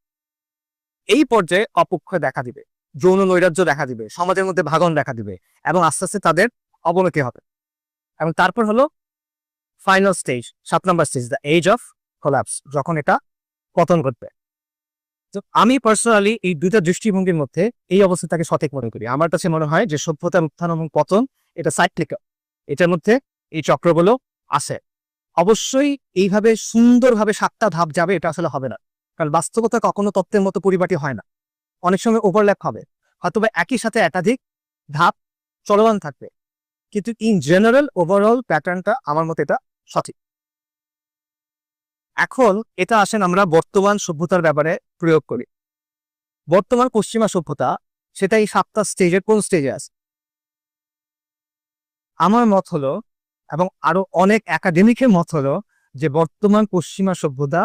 এই পর্যায়ে অপক্ষয় দেখা দিবে, যৌন নৈরাজ্য দেখা দিবে, সমাজের মধ্যে ভাগন দেখা দিবে, এবং আস্তে আস্তে তাদের অবনতি হবে। এবং তারপর হলো ফাইনাল স্টেজ, 7 নম্বর stage, the age of collapse, যখন এটা পতন ঘটবে। তো আমি পার্সোনালি এই দুইটা দৃষ্টিভঙ্গির মধ্যে এই অবস্থাটাকে সঠিক মনে করি। আমার কাছে মনে হয় যে সভ্যতার উত্থান এবং পতন এটা সাইক্লিক্যাল, এটার মধ্যে এই চক্রগুলো আছে। অবশ্যই এইভাবে সুন্দরভাবে 7টা ধাপ যাবে এটা আসলে হবে না, কারণ বাস্তবতা কখনো তত্ত্বের মতো পরিপাটি হয় না। অনেক সময় ওভারল্যাপ হবে, হয়তোবা একই সাথে একাধিক ধাপ চলমান থাকবে, কিন্তু ইন জেনারেল ওভারঅল প্যাটার্নটা আমার মতে এটা সঠিক। এখন এটা আসেন আমরা বর্তমান সভ্যতার ব্যাপারে প্রয়োগ করি। বর্তমান পশ্চিমা সভ্যতা সেটা এই 7টা স্টেজের কোন স্টেজে আছে? আমার মত হলো, এবং আরো অনেক একাডেমিকের মত হলো, যে বর্তমান পশ্চিমা সভ্যতা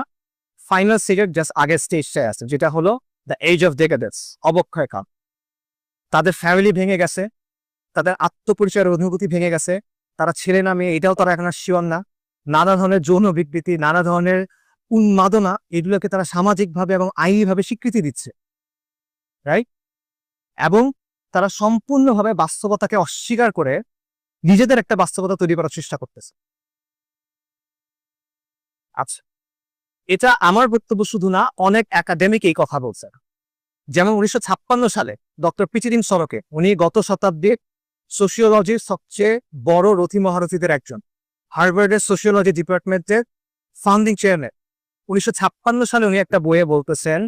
ফাইনাল স্টেজের জাস্ট আগের স্টেজটায় আছে, যেটা হলো দ্য এজ অফ ডেকাডেন্স, অবক্ষয় কাল। তাদের ফ্যামিলি ভেঙে গেছে, তাদের আত্মপরিচয়ের অনুভূতি ভেঙে গেছে, তারা ছেলে না মেয়ে এটাও তারা এখন আর শিওর না। নানা ধরনের যৌন বিকৃতি, নানা ধরনের উন্মাদনা, এগুলোকে তারা সামাজিকভাবে এবং আইনিভাবে স্বীকৃতি দিচ্ছে, রাইট? এবং তারা সম্পূর্ণভাবে বাস্তবতাকে অস্বীকার করে নিজেদের একটা বাস্তবতা তৈরি করার চেষ্টা করতেছে। আচ্ছা, এটা আমার বক্তব্য শুধু না, অনেক একাডেমিক এই কথা বলছে। যেমন 1956 সালে ডক্টর পিচিদিন সরকে, উনি গত শতাব্দীর সোশিওলজির সবচেয়ে বড় রথী মহারথীদের একজন, হার্ভার্ডের সোশিওলজি ডিপার্টমেন্টের ফাউন্ডিং চেয়ারম্যান। 1956 সালে উনি একটা বইয়ে বলতেছেন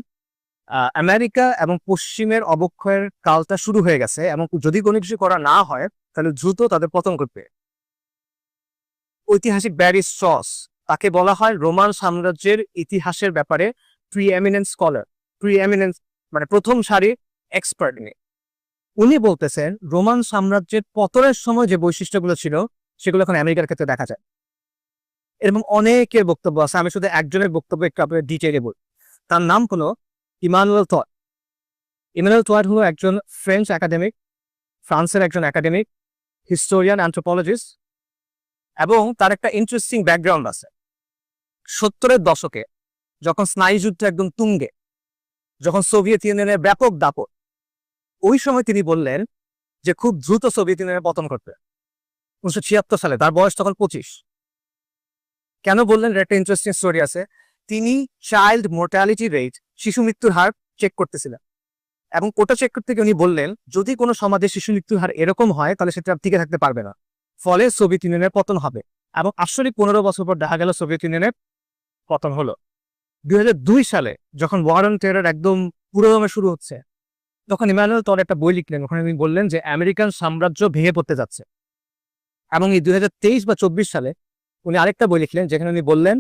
আমেরিকা এবং পশ্চিমের অবক্ষয়ের কালটা শুরু হয়ে গেছে, এবং যদি কোনো কিছু করা না হয় তাহলে দ্রুত তাদের পতন করবে। ঐতিহাসিক ব্যারি স্ট্রস, তাকে বলা হয় রোমান সাম্রাজ্যের ইতিহাসের ব্যাপারে প্রিএমিনেন্ট স্কলার, প্রিএমিনেন্ট মানে প্রথম সারির এক্সপার্ট। উনি বলতেছেন রোমান সাম্রাজ্যের পতনের সময় যে বৈশিষ্ট্যগুলো ছিল সেগুলো এখন আমেরিকার ক্ষেত্রে দেখা যায়। এরকম অনেকের বক্তব্য আছে, আমি শুধু একজনের বক্তব্য একটু আপনাদের ডিটেইলে বলি। তার নাম হলো ইমানুয়েল টয়। ইমানুয়েল টয় হলো একজন ফ্রেঞ্চ একাডেমিক, ফ্রান্সের একজন একাডেমিক, হিস্টোরিয়ান, অ্যানথ্রোপোলজিস্ট, এবং তার একটা ইন্টারেস্টিং ব্যাকগ্রাউন্ড আছে। 70-এর দশকে যখন স্নায়ুযুদ্ধ একদম তুঙ্গে, যখন সোভিয়েত ইউনিয়নের ব্যাপক দাপট, ওই সময় তিনি বললেন যে খুব দ্রুত সোভিয়েত ইউনিয়নের পতন করবে। 1976 সালে, তার বয়স তখন 25। কেন বললেন? একটা ইন্টারেস্টিং স্টোরি আছে। তিনি চাইল্ড মোর্টালিটি রেট, শিশু মৃত্যুর হার চেক করতেছিলেন, এবং ওটা চেক করতে গিয়ে উনি বললেন যদি কোনো সমাজে শিশু মৃত্যুর হার এরকম হয় তাহলে সেটা টিকে থাকতে পারবে না, ফলে সোভিয়েত ইউনিয়নের পতন হবে। এবং আসলে 15 বছর পর দেখা গেল সোভিয়েত ইউনিয়নের পতন হলো। 2002 সালে যখন ওয়ার অন টেরর একদম পুরোদমে শুরু হচ্ছে, তখন ইমানুয়েল টয় একটা বই লিখলেন, ওখানে তিনি বললেন যে আমেরিকান সাম্রাজ্য ভেঙে পড়তে যাচ্ছে। এবং এই 2023 বা 24 সালে উনি আরেকটা বই লিখলেন, যেখানে উনি বললেন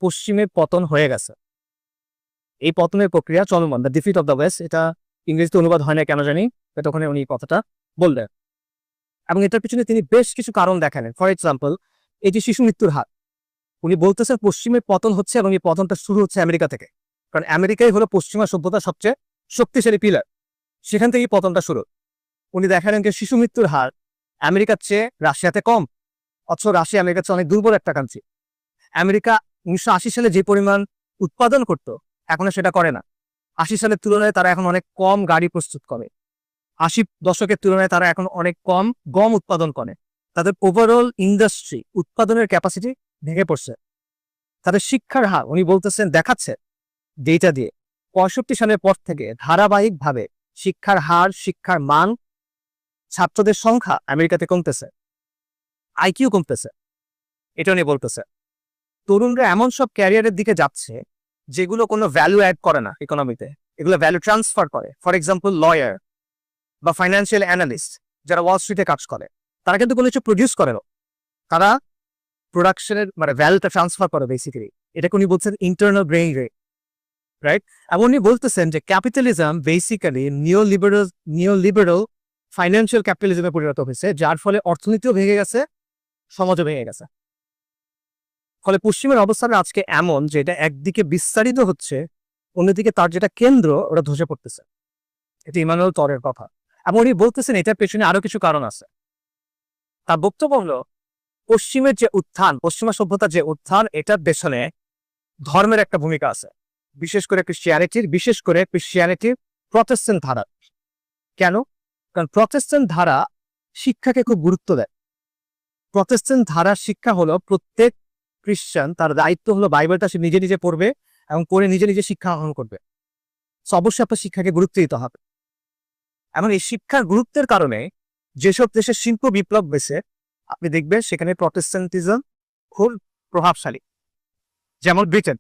পশ্চিমের পতন হয়ে গেছে, এই পতনের প্রক্রিয়া চলমান, the defeat of the West. এটা ইংরেজিতে অনুবাদ হয় না কেন জানি, এটা ওখানে উনি কথাটা বললেন। এবং এটার পিছনে তিনি বেশ কিছু কারণ দেখালেন। ফর এক্সাম্পল, এই যে শিশু মৃত্যুর হার, উনি বলতেছেন পশ্চিমের পতন হচ্ছে, এবং এই পতনটা শুরু হচ্ছে আমেরিকা থেকে, কারণ আমেরিকাই হলো পশ্চিমা সভ্যতার সবচেয়ে শক্তিশালী পিলার, সেখান থেকেই পতনটা শুরু। উনি দেখালেন যে শিশু মৃত্যুর হার আমেরিকার চেয়ে রাশিয়াতে কম, অথচ রাশিয়া আমেরিকার চেয়ে অনেক দুর্বল একটা কান্ট্রি। আমেরিকা 1980 সালে যে পরিমাণ উৎপাদন করত, এখন সেটা করে না। 80 সালের তুলনায় তারা এখন অনেক কম গাড়ি প্রস্তুত করে, 80 দশকের তুলনায় তারা এখন অনেক কম গম উৎপাদন করে। তাদের ওভারঅল ইন্ডাস্ট্রি উৎপাদনের ক্যাপাসিটি ভেঙে পড়ছে। তাদের শিক্ষার হার, উনি বলতেছেন, দেখাচ্ছে ডেটা দিয়ে 65 সালের পর থেকে ধারাবাহিকভাবে শিক্ষার হার, শিক্ষার মান, ছাত্রদের সংখ্যা আমেরিকাতে কমতেছে, আইকিউ কমতেছে। এটা উনি বলতেছে তরুণরা এমন সব ক্যারিয়ারের দিকে যাচ্ছে যেগুলো কোনো ভ্যালু অ্যাড করে না ইকোনমিতে, এগুলো ভ্যালু ট্রান্সফার করে। ফর এক্সাম্পল, লয়ার বা ফাইন্যান্সিয়াল অ্যানালিস্ট যারা ওয়াল স্ট্রিটে কাজ করে, তারা কিন্তু কোনো কিছু প্রডিউস করে না, তারা প্রোডাকশনের মানে ভ্যালুটা ট্রান্সফার করে বেসিক্যালি। এটাকে উনি বলছেন ইন্টারনাল ব্রেইন রেট, রাইট? এবং উনি বলতেছেন যে ক্যাপিটালিজম বেসিক্যালি নিওলিবারাল ফাইন্যান্সিয়াল ক্যাপিটালিজমে পরিণত হয়েছে, যার ফলে অর্থনীতিও ভেঙে গেছে, সমাজও ভেঙে গেছে। ফলে পশ্চিমের অবস্থাটা আজকে এমন যে এটা একদিকে বিস্তারিত হচ্ছে, অন্যদিকে তার যেটা কেন্দ্র ওটা ধসে পড়তেছে। এটা ইমানুয়েল টয়ের কথা। এবং উনি বলতেছেন এটার পেছনে আরো কিছু কারণ আছে। তার বক্তব্য হলো পশ্চিমের যে উত্থান, পশ্চিমা সভ্যতার যে উত্থান, এটার পেছনে ধর্মের একটা ভূমিকা আছে, বিশেষ করে ক্রিশ্চিয়ানিটির প্রটেস্ট্যান্ট ধারা। কেন? কারণ প্রটেস্ট্যান্ট ধারা শিক্ষাকে খুব গুরুত্ব দেয়। প্রটেস্ট্যান্ট ধারার শিক্ষা হলো প্রত্যেক খ্রিস্টান তার দায়িত্ব হলো বাইবেলটা সে নিজে নিজে পড়বে এবং পড়ে নিজে নিজে শিক্ষা গ্রহণ করবে। অবশ্যই আপনার শিক্ষাকে গুরুত্ব দিতে হবে। এবং এই শিক্ষার গুরুত্বের কারণে যেসব দেশের শিল্প বিপ্লব হয়েছে আপনি দেখবেন সেখানে প্রটেস্ট্যান্টিজম খুব প্রভাবশালী। যেমন Britain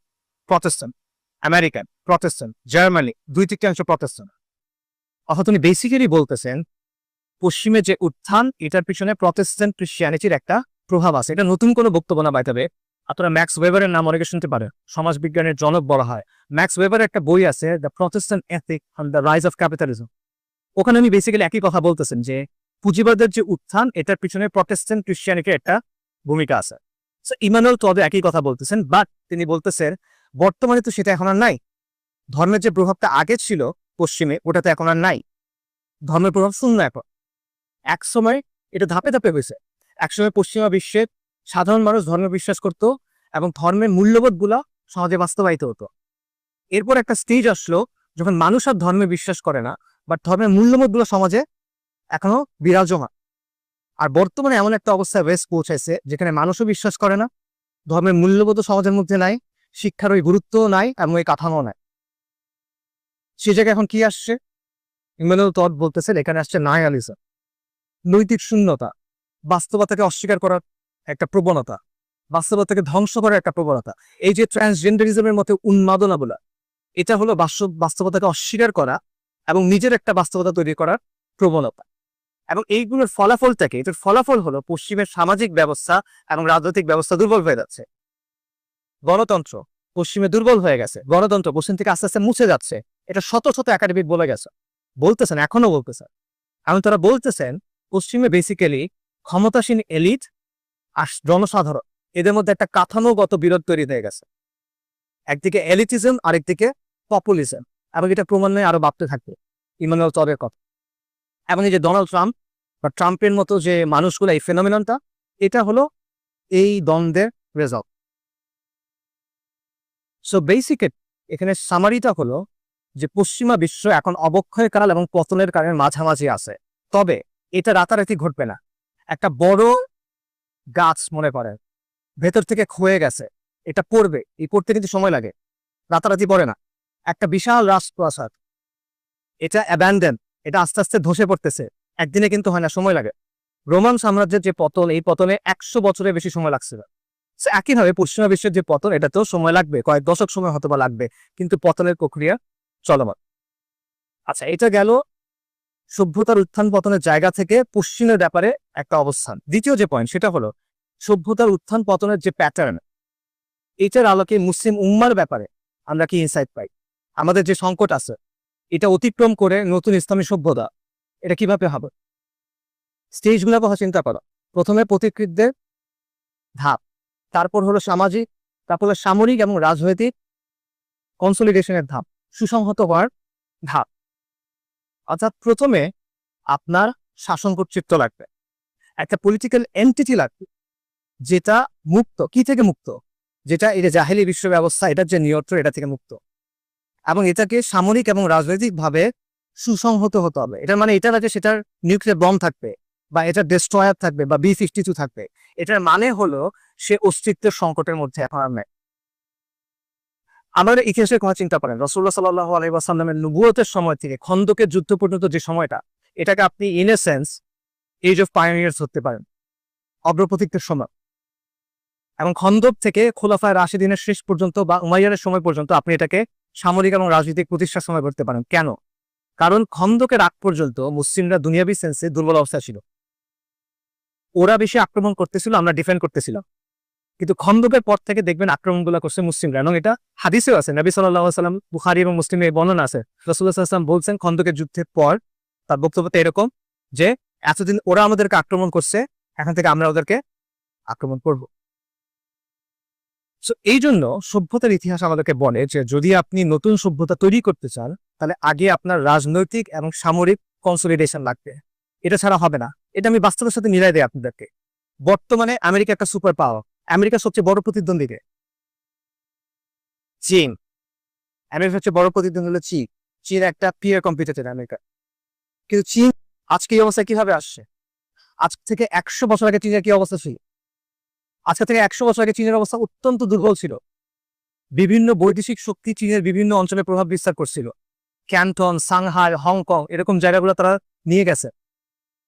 Protestant, American Protestant, Germany 2/3 Protestant. অর্থাৎ উনি বেসিক্যালি বলতেছেন পশ্চিমে যে উত্থান এটার পিছনে প্রটেস্ট্যান্ট ক্রিশ্চিয়ানিটির একটা প্রভাব আছে। এটা নতুন কোনো বক্তব্য না বাইতাবে। আপনারা ম্যাক্স ওয়েবারের নাম অনেকে শুনতে পারেন, সমাজবিজ্ঞানের জনক বলা হয়। ম্যাক্স ওয়েবারের একটা বই আছে the Protestant ethic on the rise of capitalism. ওখানে উনি বেসিক্যালি একই কথা বলতেছেন যে পুঁজিবাদের যে উত্থান এটার পিছনে প্রটেস্ট্যান্ট ক্রিশ্চিয়ানিটির একটা ভূমিকা আছে। ইমানুয়েল টড একই কথা বলতেছেন, বাট তিনি বলতেছেন বর্তমানে তো সেটা এখন আর নাই। ধর্মের যে প্রভাবটা আগে ছিল পশ্চিমে ওটা তো এখন আর নাই। ধর্মের প্রভাব শূন্য এখন। এক সময় এটা ধাপে ধাপে হয়েছে। একসময় পশ্চিমা বিশ্বের সাধারণ মানুষ ধর্মে বিশ্বাস করত এবং ধর্মের মূল্যবোধ গুলা সহজে বাস্তবায়িত হতো। এরপর একটা স্টেজ আসলো যখন মানুষ আর ধর্মে বিশ্বাস করে না, বাট ধর্মের মূল্যবোধ গুলো সমাজে এখনো বিরাজমান। আর বর্তমানে এমন একটা অবস্থায় পৌঁছাইছে যেখানে মানুষও বিশ্বাস করে না, ধর্মের মূল্যবোধ সমাজের মধ্যে নাই, শিক্ষার ওই গুরুত্বও নাই এবং ওই কাঠামো নাই। সে জায়গায় এখন কি আসছে? ইমানুয়েল টড বলতেছেন এখানে আসছে নায়ালিজম, নৈতিক শূন্যতা, বাস্তবতাকে অস্বীকার করার একটা প্রবণতা, বাস্তবতাকে ধ্বংস করার একটা প্রবণতা। এই যে ট্রান্সজেন্ডারিজমের মতো উন্মাদনা বলা, এটা হলো বাস্তবতাকে অস্বীকার করা এবং নিজের একটা বাস্তবতা তৈরি করার প্রবণতা। এবং এইগুলোর ফলাফলটাকে, এটার ফলাফল হলো পশ্চিমের সামাজিক ব্যবস্থা এবং রাজনৈতিক ব্যবস্থা দুর্বল হয়ে যাচ্ছে। গণতন্ত্র পশ্চিমে দুর্বল হয়ে গেছে, গণতন্ত্র পশ্চিম থেকে আস্তে আস্তে মুছে যাচ্ছে। এটা শত শত একাডেমিক বলতেছেন, এখনো বলতেছেন। এবং তারা বলতেছেন পশ্চিমে বেসিক্যালি ক্ষমতাসীন এলিট আর জনসাধারণ এদের মধ্যে একটা কাঠামোগত বিরোধ তৈরি হয়ে গেছে। একদিকে এলিটিজম, আরেকদিকে পপুলিজম, এবং এটা ক্রমান্বয়ে আরো বাড়তে থাকবে। ইমানুয়েল টডের কথা। এবং এই যে ডোনাল্ড ট্রাম্প বা ট্রাম্পের মতো যে মানুষগুলো, এই ফেনোমেননটা, এটা হলো এই দ্বন্দ্বের রেজাল্ট। সো বেসিক্যালি এখানে সামারিটা হলো যে পশ্চিমা বিশ্ব এখন অবক্ষয় কাল এবং পতনের কারণে মাঝামাঝি আছে। তবে এটা রাতারাতি ঘটবে না। একটা বড় গাছ মনে করেন ভেতর থেকে ক্ষয়ে গেছে, এটা পড়বে, এই পড়তে কিন্তু সময় লাগে, রাতারাতি পড়ে না। একটা বিশাল রাজপ্রাসাদ, এটা অ্যাবান্ডেন, এটা আস্তে আস্তে ধসে পড়তেছে, একদিনে কিন্তু হয় না, সময় লাগে। রোমান সাম্রাজ্যের যে পতন, এই পতনে 100 বছরের বেশি সময় লাগছিল। একইভাবে পশ্চিমা বিশ্বের যে পতন, এটাতেও সময় লাগবে, কয়েক দশক সময় হয়তো বা লাগবে, কিন্তু পতনের প্রক্রিয়া চলমান। আচ্ছা, এটা গেল সভ্যতার উত্থান পতনের জায়গা থেকে পশ্চিমের ব্যাপারে একটা অবস্থান। দ্বিতীয় যে পয়েন্ট সেটা হলো সভ্যতার উত্থান পতনের যে প্যাটার্ন, এটার আলোকে মুসলিম উম্মার ব্যাপারে আমরা কি ইনসাইট পাই? আমাদের যে সংকট আছে এটা অতিক্রম করে নতুন ইসলামী সভ্যতা, এটা কিভাবে হবে? স্টেজগুলোর কথা চিন্তা করো। প্রথমে পথিকৃতদের ধাপ, তারপর হলো সামাজিক, তারপর হলো সামরিক এবং রাজনৈতিক কনসলিডেশনের ধাপ, সুসংহত হওয়ার ধাপ। অর্থাৎ প্রথমে আপনার শাসন কর্তৃত্ব লাগবে, একটা পলিটিক্যাল এন্টিটি লাগবে যেটা মুক্ত। কি থেকে মুক্ত? যেটা এই যে জাহেলি বিশ্ব ব্যবস্থা, এটার যে নিয়ন্ত্রণ, এটা থেকে মুক্ত। এবং এটাকে সামরিক এবং রাজনৈতিক ভাবে সুসংহত হতে হবে। এটার মানে এটা না যে সেটার নিউক্লিয়ার বম থাকবে বা এটার ডেস্ট্রয়ার থাকবে বা B-52 থাকবে। এটার মানে হলো সে অস্তিত্বের সংকটের মধ্যে এখন আর নেই। আমাদের ইতিহাসের কথা চিন্তা করেন, রাসূলুল্লাহ সাল্লাল্লাহু আলাইহি ওয়াসাল্লামের নবুয়তের সময় থেকে খন্দকের যুদ্ধ পর্যন্ত যে সময়টা, এটাকে আপনি in a sense age of pioneers ধরতে পারেন, অগ্রপথিকদের সময়। এবং খন্দক থেকে খোলাফায়ে রাশিদিনের শেষ পর্যন্ত বা উমাইয়াদের সময় পর্যন্ত আপনি এটাকে সামরিক এবং রাজনৈতিক প্রতিষ্ঠার সময় করতে পারেন। কেন? কারণ খন্দকের আগ পর্যন্ত মুসলিমরা দুনিয়াবি সেন্সে দুর্বল অবস্থা ছিল। ওরা বেশি আক্রমণ করতেছিল, আমরা ডিফেন্ড করতেছিলাম। কিন্তু খন্দকের পর থেকে দেখবেন আক্রমণগুলো করছে মুসলিমরা, এবং এটা হাদিসেও আছে। নবী সাল্লাল্লাহু আলাইহি ওয়াসাল্লাম, বুখারী এবং মুসলিমে এই বর্ণনা আছে। রাসূলুল্লাহ সাল্লাল্লাহু আলাইহি ওয়াসাল্লাম বলছেন খন্দকের যুদ্ধের পর তার বক্তব্যটা এরকম যে এতদিন ওরা আমাদেরকে আক্রমণ করছে, এখন থেকে আমরা ওদেরকে আক্রমণ করব। এই জন্য সভ্যতার ইতিহাস আমাদেরকে বলে যে যদি আপনি নতুন সভ্যতা তৈরি করতে চান, তাহলে আগে আপনার রাজনৈতিক এবং সামরিক কনসলিডেশন লাগবে, এটা ছাড়া হবে না। এটা আমি বাস্তবের সাথে মিলাই দেই আপনাদেরকে। বর্তমানে আমেরিকা একটা সুপার পাওয়ার, আমেরিকার সবচেয়ে বড় প্রতিদ্বন্দ্বীকে চীন। আমেরিকার সবচেয়ে বড় প্রতিদ্বন্দ্বী হলো চীন। চীন একটা পিয়ার কম্পিটিটর আমেরিকা। কিন্তু চীন আজকে এই অবস্থায় কিভাবে আসছে? আজ থেকে 100 বছর আগে চীনের কি অবস্থা ছিল? আজকে থেকে 100 বছর আগে চীনের অবস্থা অত্যন্ত দুর্বল ছিল। বিভিন্ন বৈদেশিক শক্তি চীনের বিভিন্ন অঞ্চলে প্রভাব বিস্তার করছিল। ক্যান্টন, সাংহাই, হংকং এরকম জায়গাগুলো তারা নিয়ে গেছে।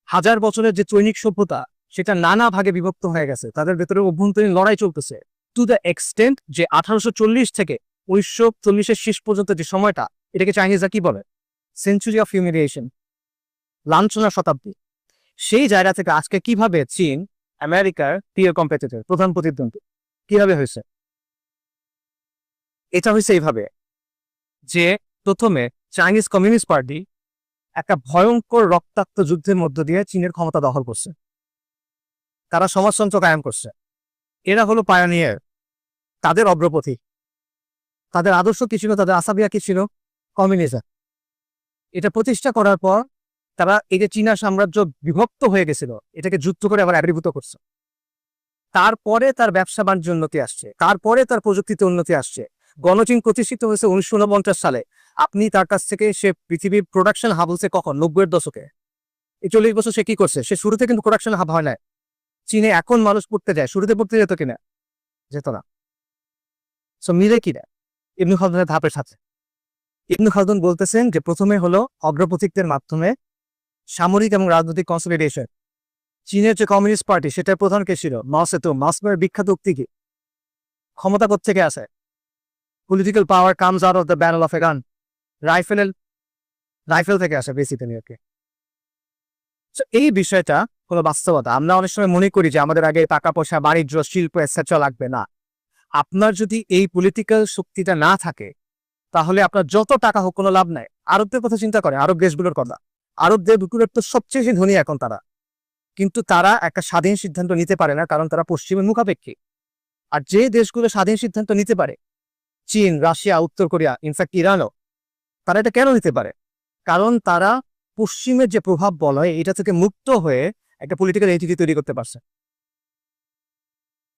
হাজার বছরের যে চৈনিক সভ্যতা সেটা নানা ভাগে বিভক্ত হয়ে গেছে, তাদের ভেতরে অভ্যন্তরীণ লড়াই চলতেছে টু দ্য এক্সটেন্ট যে 1840 থেকে 1940-এর শেষ পর্যন্ত যে সময়টা, এটাকে চাইনিজরা কি বলে? সেঞ্চুরি অফ হিউমিলিয়েশন, লাঞ্ছনার শতাব্দী। সেই জায়গা থেকে আজকে কিভাবে চীন আমেরিকার পিয়ার কম্পিটিটর, প্রধান প্রতিদ্বন্দ্বী কিভাবে হয়েছে? এটা হয়েছে এইভাবে যে প্রথমে চাইনিজ কমিউনিস্ট পার্টি একটা ভয়ঙ্কর রক্তাক্ত যুদ্ধের মধ্য দিয়ে চীনের ক্ষমতা দখল করছে। তারা সমাজতন্ত্র কায়েম করছে। এরা হলো পায়োনিয়ার, তাদের অগ্রপথী। তাদের আদর্শ কি ছিল? তাদের আসাবিয়া কি ছিল? কমিউনিজম। এটা প্রতিষ্ঠা করার পর তারা এই যে চীনা সাম্রাজ্য বিভক্ত হয়ে গেছিল, এটাকে যুদ্ধ করে আবার একীভূত করছে। তারপরে তার ব্যবসা বাণিজ্য উন্নতি আসছে, তারপরে তার প্রযুক্তিতে উন্নতি আসছে। গণচীন প্রতিষ্ঠিত হয়েছে 1949 সালে। আপনি তার কাছ থেকে সে পৃথিবীর প্রোডাকশন হাব হচ্ছে কখন? 90-এর দশকে। এই 40 বছর সে কি করছে? সে শুরুতে কিন্তু প্রোডাকশন হাব হয় না। চীনে এখন মানুষ পড়তে যায়, শুরুতে পড়তে যেত কিনা? যেত না। সো মিলে কিনা ইবনে খালদুনের ধাপের সাথে? ইবনে খালদুন বলতেছেন যে প্রথমে হলো অগ্রপথিকদের মাধ্যমে সামরিক এবং রাজনৈতিক কনসলিডেশন। চীনের যে কমিউনিস্ট পার্টি সেটার প্রধান কে ছিল? মাও সেতুং। মাও সেতুংয়ের বিখ্যাত উক্তি কি? ক্ষমতা কোত্থেকে আসে? Political power comes out of the barrel of a gun. Rifle থেকে আসে বেসিক্যালি। ওকে, এই বিষয়টা হলো বাস্তবতা। আমরা অনেক সময় মনে করি যে আমাদের আগে টাকা পয়সা, বাণিজ্য, শিল্প এটসেট্রা লাগবে না। আপনার যদি এই পলিটিক্যাল শক্তিটা না থাকে তাহলে আপনার যত টাকা হোক কোনো লাভ নাই। আরবদের কথা চিন্তা করে, আরব দেশগুলোর কথা। আরব দেশগুলোর তো সবচেয়ে বেশি ধনী এখন তারা, কিন্তু তারা একটা স্বাধীন সিদ্ধান্ত নিতে পারে না, কারণ তারা পশ্চিমের মুখাপেক্ষী। আর যে দেশগুলো স্বাধীন সিদ্ধান্ত নিতে পারে, চীন, রাশিয়া, উত্তর কোরিয়া, ইনফ্যাক্ট ইরানও, তারা এটা কেন নিতে পারে? কারণ তারা পশ্চিমের যে প্রভাব বলয় এটা থেকে মুক্ত হয়ে একটা পলিটিক্যাল এন্টিটি তৈরি করতে পারছে।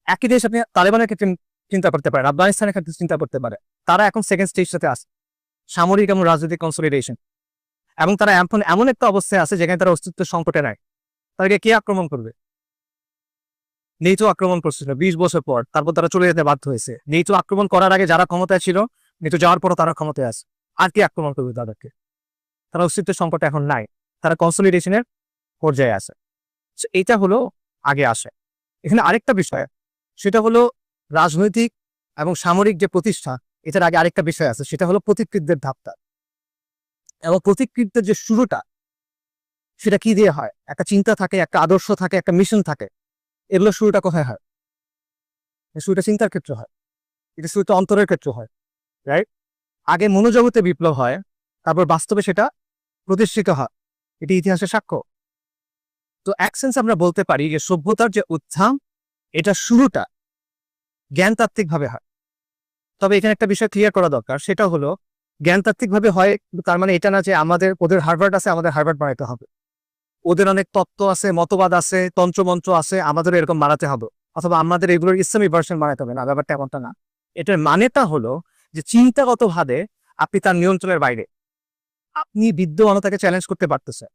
একই দেশ আপনি তালেবানের ক্ষেত্রে চিন্তা করতে পারেন, আফগানিস্তানের ক্ষেত্রে চিন্তা করতে পারে। তারা এখন সেকেন্ড স্টেজটাতে আছে, সামরিক এবং রাজনৈতিক কনসলিডেশন। এবং তারা এখন এমন একটা অবস্থায় আছে যেখানে তারা অস্তিত্ব সংকটে নাই। তাদেরকে কে আক্রমণ করবে? নেটো আক্রমণ করছিল 20 বছর পর, তারপর তারা চলে যেতে বাধ্য হয়েছে। নেটো আক্রমণ করার আগে যারা ক্ষমতায় ছিল, নেটো যাওয়ার পরও তারা ক্ষমতায় আছে। আর কি আক্রমণ করবে তাদেরকে? তারা অস্তিত্বের সংকট এখন নাই, তারা কনসলিডেশনের পর্যায়ে আছে। এইটা হলো আগে আসে। এখানে আরেকটা বিষয়, সেটা হলো রাজনৈতিক এবং সামরিক যে প্রতিষ্ঠা, এটার আগে আরেকটা বিষয় আছে, সেটা হলো প্রতিকৃতদের ধাপটা। এবং প্রতিকৃতের যে শুরুটা, সেটা কি দিয়ে হয়? একটা চিন্তা থাকে, একটা আদর্শ থাকে, একটা মিশন থাকে। এগুলো শুরুটা কোথায় হয়? শুরুটা চিন্তার ক্ষেত্রে হয়, এটা শুরুটা অন্তরের ক্ষেত্রে হয়, রাইট? আগে মনোজগতে বিপ্লব হয়, তারপর বাস্তবে সেটা প্রতিষ্ঠিত হয়। এটি ইতিহাসের সাক্ষ্য। তো এক সেন্স আমরা বলতে পারি যে সভ্যতার যে উত্থান, এটা শুরুটা জ্ঞানতাত্ত্বিক ভাবে হয়। তবে এখানে একটা বিষয় ক্লিয়ার করা দরকার, সেটা হলো জ্ঞানতাত্ত্বিক ভাবে হয়, তার মানে এটা না যে ওদের হার্ভার্ড আছে, আমাদের হার্ভার্ড বানাইতে হবে। ওদের অনেক তত্ত্ব আছে, মতবাদ আছে, তন্ত্রমন্ত্র আছে, আমাদের এরকম বানাতে হবে, অথবা আমাদের এগুলোর ইসলামী ভার্সন বানাতে হবে না। ব্যাপারটা এমনটা না। এটার মানেটা হলো যে চিন্তাগত ভাবে আপনি তার নিয়ন্ত্রণের বাইরে, আপনি বিদ্যমানতাকে চ্যালেঞ্জ করতে পারতেছে।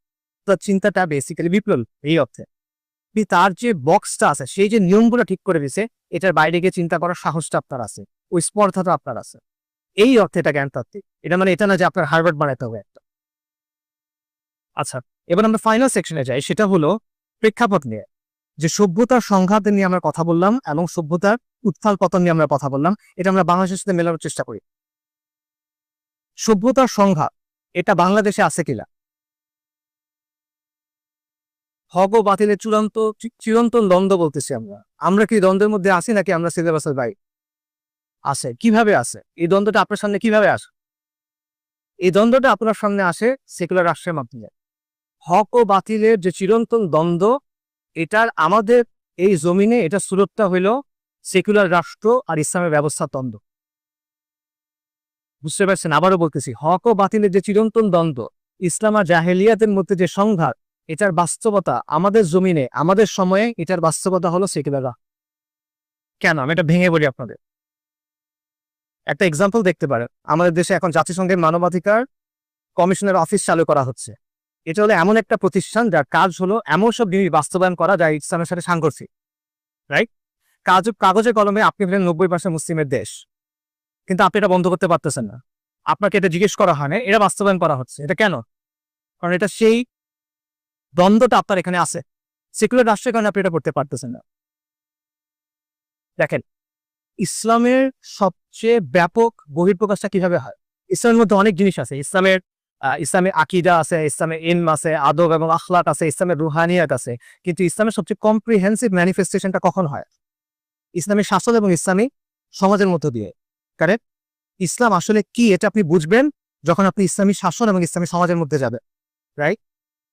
তার চিন্তাটা বেসিক্যালি বিপ্লব এই অর্থে। তার যে বক্সটা আছে, সেই যে নিয়মগুলো ঠিক করে দিছে, এটার বাইরে গিয়ে চিন্তা করার সাহসটা আপনার আছে, ওই স্পর্ধাটা আপনার আছে। এই অর্থে এটা জ্ঞানতাত্ত্বিক। এটা মানে এটা না যে আপনার হার্ভার্ড বানাতে হবে একটা। আচ্ছা, এবার আমরা ফাইনাল সেকশনে যাই, সেটা হলো প্রেক্ষাপট নিয়ে। যে সভ্যতার সংঘাত নিয়ে আমরা কথা বললাম এবং সভ্যতার উত্থান পতন নিয়ে আমরা কথা বললাম, এটা আমরা বাংলাদেশের সাথে মেলানোর চেষ্টা করি। সভ্যতার সংঘাত এটা বাংলাদেশে আছে কিনা? হক ও বাতিলের চিরন্তন দ্বন্দ্ব বলতেছি আমরা। আমরা কি দ্বন্দ্বের মধ্যে আছি নাকি আমরা সিলেবাসের বাইরে? আছে। কিভাবে আছে এই দ্বন্দ্বটা? আপনার সামনে কিভাবে আসে এই দ্বন্দ্বটা? আপনার সামনে আসে সেকুলার রাষ্ট্রের মাধ্যমে। হক ও বাতিলের যে চিরন্তন দ্বন্দ্ব, এটার আমাদের এই জমিনে এটা সুরতটা হইল সেকুলার রাষ্ট্র আর ইসলামের ব্যবস্থার দ্বন্দ্ব। বুঝতে পারছেন? আবারও বলতেছি, হক ও বাতিলের যে চিরন্তন দ্বন্দ্ব, ইসলাম আর জাহেলিয়াতের মধ্যে যে সংঘাত, এটার বাস্তবতা আমাদের জমিনে আমাদের সময়ে এটার বাস্তবতা হলো সেকুলাররা। কেন আমি এটা ভেঙে বলি আপনাদের। একটা এক্সাম্পল দেখতে পারেন, আমাদের দেশে এখন জাতিসংঘের মানবাধিকার কমিশনের অফিস চালু করা হচ্ছে। এটা হলো এমন একটা প্রতিষ্ঠান যার কাজ হলো এমন সব জিনিস বাস্তবায়ন করা যা ইসলামের সাথে সাংঘর্ষিক, রাইট? কাগজে কলমে আপনি বলেন 90% মুসলিমের দেশ, কিন্তু আপনি এটা বন্ধ করতে পারতেছেন না। আপনাকে এটা জিজ্ঞেস করা হয় না, এটা বাস্তবায়ন করা হচ্ছে। এটা কেন? কারণ এটা সেই দ্বন্দ্বটা আপনার এখানে আছে। সেকুলার রাষ্ট্রের কারণে আপনি এটা করতে পারতেছেন না। দেখেন, ইসলামের সবচেয়ে ব্যাপক বহিঃপ্রকাশটা কিভাবে হয়? ইসলামের মধ্যে অনেক জিনিস আছে। ইসলামের আকিদা আছে, ইসলামের ইলম আছে, আদব এবং আখলাক আছে, ইসলামের রুহানিয়াত আছে। কিন্তু ইসলামের সবচেয়ে কম্প্রিহেন্সিভ ম্যানিফেস্টেশনটা কখন হয়? ইসলামী শাসন এবং ইসলামী সমাজের মধ্য দিয়ে। কারেক্ট? ইসলাম আসলে কি এটা আপনি বুঝবেন যখন আপনি ইসলামী শাসন এবং ইসলামী সমাজের মধ্যে যাবেন, রাইট?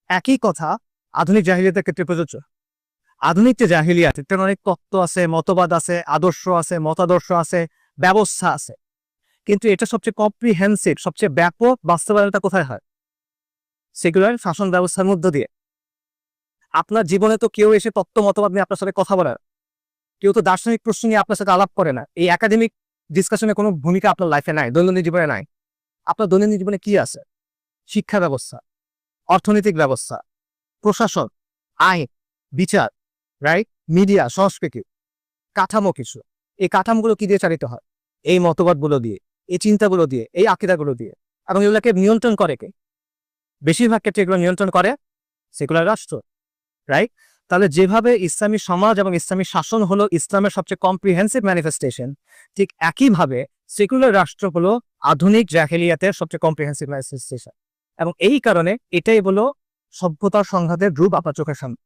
একই কথা আধুনিক জাহিলিয়াতের ক্ষেত্রে প্রযোজ্য। আধুনিক যে জাহিলিয়াত, এটার অনেক তত্ত্ব আছে, মতবাদ আছে, আদর্শ আছে, মতাদর্শ আছে, ব্যবস্থা আছে, কিন্তু এটা সবচেয়ে কম্প্রিহেন্সিভ, সবচেয়ে ব্যাপক বাস্তবায়নটা কোথায় হয়? সেকুলার শাসন ব্যবস্থার মধ্য দিয়ে। আপনার জীবনে তো কেউ এসে তত্ত্ব মতবাদ নিয়ে আপনার সাথে কথা বলে না, কেউ তো দার্শনিক প্রশ্ন নিয়ে আপনার সাথে আলাপ করে না। এই একাডেমিক ডিসকাশনে কোনো ভূমিকা আপনার লাইফে নাই, দৈনন্দিন জীবনে নাই। আপনার দৈনন্দিন জীবনে কি আছে? শিক্ষা ব্যবস্থা, অর্থনৈতিক ব্যবস্থা, প্রশাসন, আইন, বিচার, রাইট, মিডিয়া, সংস্কৃতি, কাঠামো কিছু। এই কাঠামোগুলো কি দিয়ে চালিত হয়? এই মতবাদগুলো দিয়ে, এই চিন্তাগুলো দিয়ে, এই আকিদাগুলো দিয়ে। এবং এগুলোকে নিয়ন্ত্রণ করে কে? বেশিরভাগ ক্ষেত্রে এগুলো নিয়ন্ত্রণ করে সেকুলার রাষ্ট্র, রাইট? তাহলে যেভাবে ইসলামী সমাজ এবং ইসলামী শাসন হলো ইসলামের সবচেয়ে কম্প্রিহেন্সিভ ম্যানিফেস্টেশন, ঠিক একইভাবে সেকুলার রাষ্ট্র হলো আধুনিক জাহেলিয়াতের সবচেয়ে কম্প্রিহেন্সিভ ম্যানিফেস্টেশন। এবং এই কারণে এটাই হলো সভ্যতার সংঘাতের রূপ আপনার চোখের সামনে।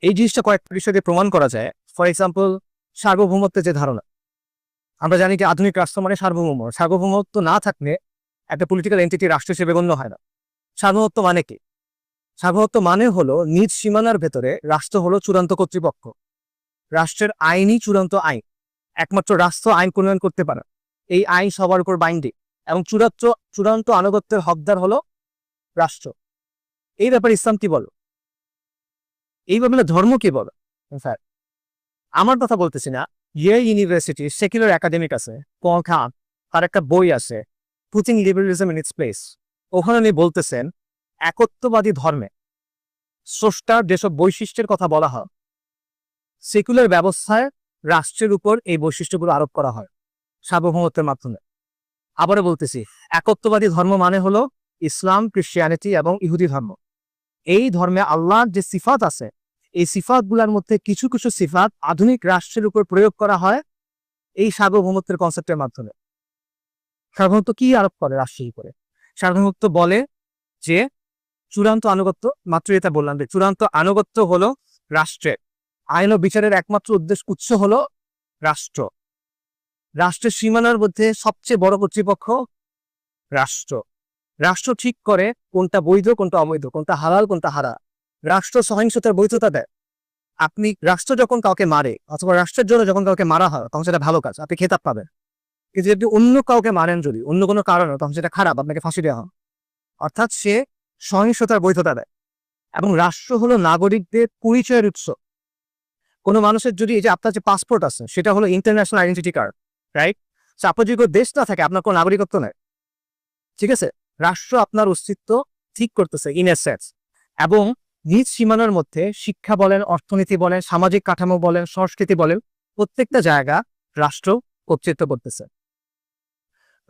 এই জিনিসটা কয়েকটা বিষয় দিয়ে প্রমাণ করা যায়। ফর এক্সাম্পল, সার্বভৌমত্বের যে ধারণা, আমরা জানি যে আধুনিক রাষ্ট্র মানে সার্বভৌম। সার্বভৌমত্ব না থাকলে একটা পলিটিক্যাল এন্টিটি রাষ্ট্র হিসেবে গণ্য হয় না। সার্বভৌমত্ব মানে কি? সার্বভৌমত্ব মানে হলো নিজ সীমানার ভেতরে রাষ্ট্র হলো চূড়ান্ত কর্তৃপক্ষ, রাষ্ট্রের আইনই চূড়ান্ত আইন, একমাত্র রাষ্ট্র আইন প্রণয়ন করতে পারে, এই আইন সবার উপর বাইন্ডিং, এবং চূড়ান্ত আনুগত্যের হকদার হলো রাষ্ট্র। এই ব্যাপারে ইসলাম কি বলো? এই ব্যাপারে ধর্ম কি বলো? আমার কথা বলতেছি না, ইউনিভার্সিটি সেকুলার একাডেমিক আছে, খান, তার একটা বই আছে putting liberalism in it's place. ওখানে উনি বলতেছেন একত্ববাদী ধর্মে স্রষ্টার যেসব বৈশিষ্ট্যের কথা বলা হয়, সেকুলার ব্যবস্থায় রাষ্ট্রের উপর এই বৈশিষ্ট্যগুলো আরোপ করা হয় সার্বভৌমত্বের মাধ্যমে। আবারও বলতেছি, একত্ববাদী ধর্ম মানে হলো ইসলাম, ক্রিশ্চিয়ানিটি এবং ইহুদি ধর্ম। এই ধর্মে আল্লাহর যে সিফাত আছে, এই সিফাতগুলোর মধ্যে কিছু কিছু সিফাত আধুনিক রাষ্ট্রের উপর প্রয়োগ করা হয় এই সার্বভৌমত্বের কনসেপ্টের মাধ্যমে। সার্বভৌমত্ব কি আরোপ করে রাষ্ট্রের উপরে? সার্বভৌমত্ব বলে যে চূড়ান্ত আনুগত্য, মাত্র এটা বললাম যে চূড়ান্ত আনুগত্য হলো রাষ্ট্রের, আইন ও বিচারের একমাত্র উৎস হলো রাষ্ট্র, রাষ্ট্রের সীমানার মধ্যে সবচেয়ে বড় কর্তৃপক্ষ রাষ্ট্র। রাষ্ট্র ঠিক করে কোনটা বৈধ, কোনটা অবৈধ, কোনটা হালাল, কোনটা হারাম। রাষ্ট্র সহিংসতার বৈধতা দেয়। আপনি রাষ্ট্র যখন কাউকে মারে অথবা রাষ্ট্রের জন্য যখন কাউকে মারা হয়, তখন সেটা ভালো কাজ, আপনি খেতাব পাবেন। কিন্তু যদি অন্য কাউকে মারেন, যদি অন্য কোনো কারণে, তখন সেটা খারাপ, আপনাকে ফাঁসি দেওয়া হয়। অর্থাৎ সে সহিংসতার বৈধতা দেয়। এবং রাষ্ট্র হলো নাগরিকদের পরিচয়ের উৎস। কোনো মানুষের যদি এই যে আপনার যে পাসপোর্ট আছে, সেটা হলো ইন্টারন্যাশনাল আইডেন্টিটি কার্ড, রাইট? আপনার যদি দেশ না থাকে, আপনার কোনো নাগরিকত্ব নেই, ঠিক আছে? রাষ্ট্র আপনার অস্তিত্ব ঠিক করতেছে ইন এ সেন্স। এবং নিজ সীমানার মধ্যে শিক্ষা বলেন, অর্থনীতি বলেন, সামাজিক কাঠামো বলেন, সংস্কৃতি বলেন, প্রত্যেকটা জায়গা রাষ্ট্র কর্তৃত্ব করতেছে।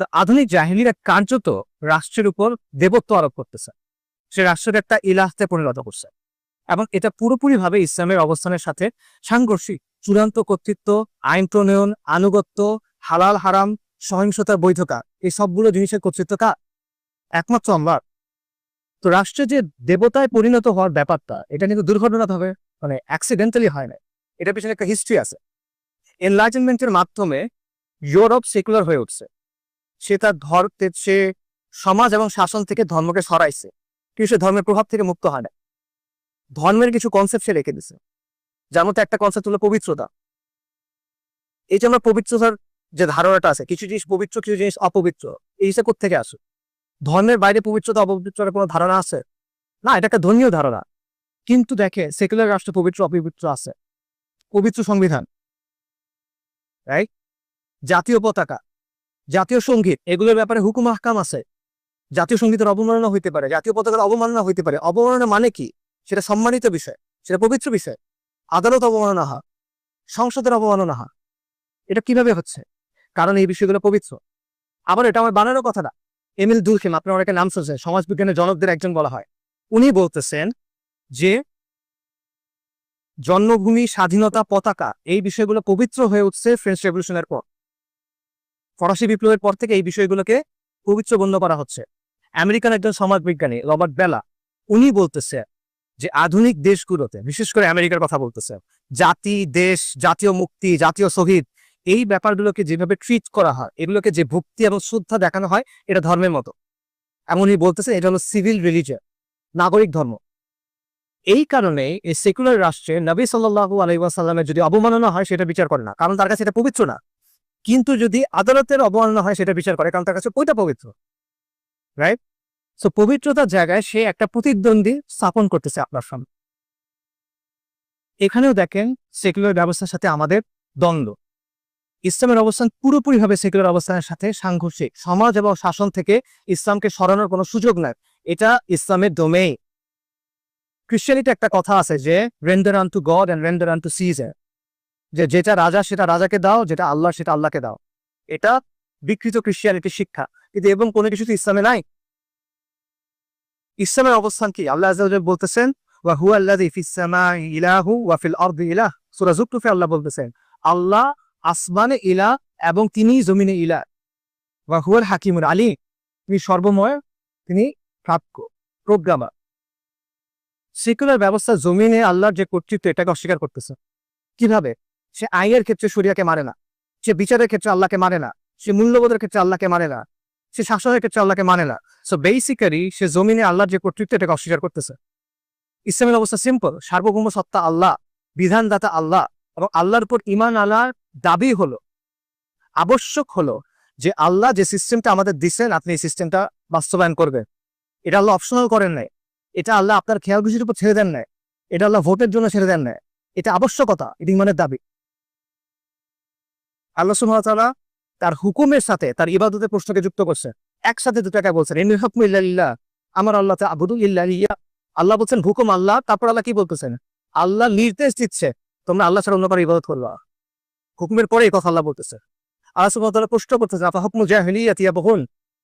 তো আধুনিক জাহিলিরা কার্যত রাষ্ট্রের উপর দেবত্ব আরোপ করতেছে, সে রাষ্ট্রের একটা ইলাহতে পরিণত করছে। এবং এটা পুরোপুরিভাবে ইসলামের অবস্থানের সাথে সাংঘর্ষিক। চূড়ান্ত কর্তৃত্ব, আইন প্রণয়ন, আনুগত্য, হালাল হারাম, সহিংসতার বৈধতা, এই সবগুলো জিনিসের কর্তৃত্ব কার? একমাত্র আল্লাহর। তো রাষ্ট্রে যে দেবতায় পরিণত হওয়ার ব্যাপারটা, এটা কিন্তু দুর্ঘটনাভাবে, মানে অ্যাক্সিডেন্টালি হয় না, এটার পিছনে একটা হিস্ট্রি আছে। এনলাইটেনমেন্টের মাধ্যমে ইউরোপ সেকুলার হয়ে উঠছে। সে সমাজ এবং শাসন থেকে ধর্মকে সরাইছে, কিন্তু সে ধর্মের প্রভাব থেকে মুক্ত হয় না। ধর্মের কিছু কনসেপ্ট সে রেখে দিছে, যার মধ্যে একটা কনসেপ্ট হলো পবিত্রতা। এই যে আমরা পবিত্রতার যে ধারণাটা আছে, কিছু জিনিস পবিত্র, কিছু জিনিস অপবিত্র, এই জিনিসটা কোথেকে আসে? ধর্মের বাইরে পবিত্রতা অপবিত্রতার কোনো ধারণা আছে? না, এটা একটা ধর্মীয় ধারণা। কিন্তু দেখে সেকুলার রাষ্ট্র পবিত্র অপবিত্র আছে। পবিত্র সংবিধান, রাইট? জাতীয় পতাকা, জাতীয় সঙ্গীত, এগুলোর ব্যাপারে হুকুম আহকাম আছে। জাতীয় সঙ্গীতের অবমাননা হইতে পারে, জাতীয় পতাকার অবমাননা হইতে পারে। অবমাননা মানে কি? সেটা সম্মানিত বিষয়, সেটা পবিত্র বিষয়। আদালত অবমাননা হয়, সংসদের অবমাননা হয়। এটা কিভাবে হচ্ছে? কারণ এই বিষয়গুলো পবিত্র। আবার এটা আমার বানানোর কথা না। এমিল দুলখিম, আপনার অনেকে নাম শুনছেন, সমাজবিজ্ঞানের জনকদের একজন বলা হয়। উনি বলতেছেন যে জন্মভূমি, স্বাধীনতা, পতাকা, এই বিষয়গুলো পবিত্র হয়ে উঠছে ফ্রেঞ্চ রেভলিউশনের পর। ফরাসি বিপ্লবের পর থেকে এই বিষয়গুলোকে পবিত্র গণ্য করা হচ্ছে। আমেরিকান একজন সমাজবিজ্ঞানী রবার্ট বেলা, উনি বলতেছে যে আধুনিক দেশগুলোতে, বিশেষ করে আমেরিকার কথা বলতেছে, জাতি, দেশ, জাতীয় মুক্তি, জাতীয় শহীদ, এই ব্যাপারগুলোকে যেভাবে ট্রিট করা হয়, এগুলোকে যে ভক্তি এবং শ্রদ্ধা দেখানো হয়, এটা ধর্মের মতো। এমনই বলতেছে এটা হলো সিভিল রিলিজিয়ন, নাগরিক ধর্ম। এই কারণে এই সেকুলার রাষ্ট্রে নবী সাল্লাল্লাহু আলাইহি ওয়াসাল্লামের যদি অবমাননা হয় সেটা বিচার করে না, কারণ তার কাছে এটা পবিত্র না। কিন্তু যদি আদালতের অবমাননা হয় সেটা বিচার করে, কারণ তার কাছে ওইটা পবিত্র, রাইট? সো পবিত্রতার জায়গায় সে একটা প্রতিদ্বন্দ্বী স্থাপন করতেছে আপনার সামনে। এখানেও দেখেন সেকুলার ব্যবস্থার সাথে আমাদের দ্বন্দ্ব। ইসলামের অবস্থান পুরোপুরিভাবে সেকুলার অবস্থানের সাথে সাংঘর্ষিক। সমাজ এবং শাসন থেকে ইসলামকে সরানোর কোনো সুযোগ নাই, এটা ইসলামের ডোমেইন। ক্রিশ্চিয়ানিটি একটা কথা আছে যে render unto God and render unto Caesar, যে যেটা রাজা সেটা রাজাকে দাও, যেটা আল্লাহ সেটা আল্লাহকে দাও। এটা বিকৃত ক্রিশ্চিয়ানিটির শিক্ষা, কিন্তু এবং কোনো কিছু তো ইসলামে নাই। ইসলামের অবস্থান কি? আল্লাহ আযজা ওয়া জাল্লা বলতেছেন ওয়া হুয়া আল্লাযী ফিস সামাই ইলাহু ওয়া ফিল আরদি ইলাহ। সূরা যুখরুফে আল্লাহ বলতেছেন আল্লাহ আসমানে ইলাহ এবং তিনি জমিনে ইলাহ। ওয়া হুয়াল হাকিমুল আলীম, তিনি সর্বময়, তিনি প্রাজ্ঞ, প্রজ্ঞাময়। সেকুলার ব্যবস্থা জমিনে আল্লাহর যে কর্তৃত্ব এটাকে অস্বীকার করতেছে। কিভাবে? সে আইনের ক্ষেত্রে শরিয়াকে মানে না, সে বিচারের ক্ষেত্রে আল্লাহকে মানে না, সে মূল্যবোধের ক্ষেত্রে আল্লাহকে মানে না, সে শাসনের ক্ষেত্রে আল্লাহকে মানে না। সো বেসিক্যালি সে জমিনে আল্লাহর যে কর্তৃত্ব এটাকে অস্বীকার করতেছে। ইসলামের অবস্থা সিম্পল, সার্বভৌম সত্তা আল্লাহ, বিধানদাতা আল্লাহ, এবং আল্লাহর উপর ঈমান আনার দাবি হলো, আবশ্যক হলো যে আল্লাহ যে সিস্টেমটা আমাদের দিচ্ছেন আপনি এই সিস্টেমটা বাস্তবায়ন করবেন। এটা আল্লাহ অপশনাল করেন নাই, এটা আল্লাহ আপনার খেয়াল খুশির উপর ছেড়ে দেন নাই, এটা আল্লাহ ভোটের জন্য ছেড়ে দেন নাই, এটা আবশ্যকতা, এটা ঈমানের দাবি। আল্লাহ সুবহানাহু ওয়া তাআলা তার হুকুমের সাথে তার ইবাদতের প্রশ্নকে যুক্ত করছে, একসাথে দুটাকে বলছেন ইনিল হুকমু ইল্লা লিল্লাহ, আমার আল্লাহ তা'বুদু ইল্লা ইয়্যাহ। আল্লাহ বলছেন হুকুম আল্লাহ, তারপর আল্লাহ কি বলতেছেন? আল্লাহ নির্দেশ দিচ্ছে তোমরা আল্লাহ ছাড়া অন্য কারো ইবাদত করবা। হুকুমের পরে এই কথা আল্লাহ বলতেছে। আল্লাহ সুবহানাহু ওয়া তাআলা প্রশ্ন করতেছে আফা হুকমুল জাহিলিয়াতি ইয়াবগুন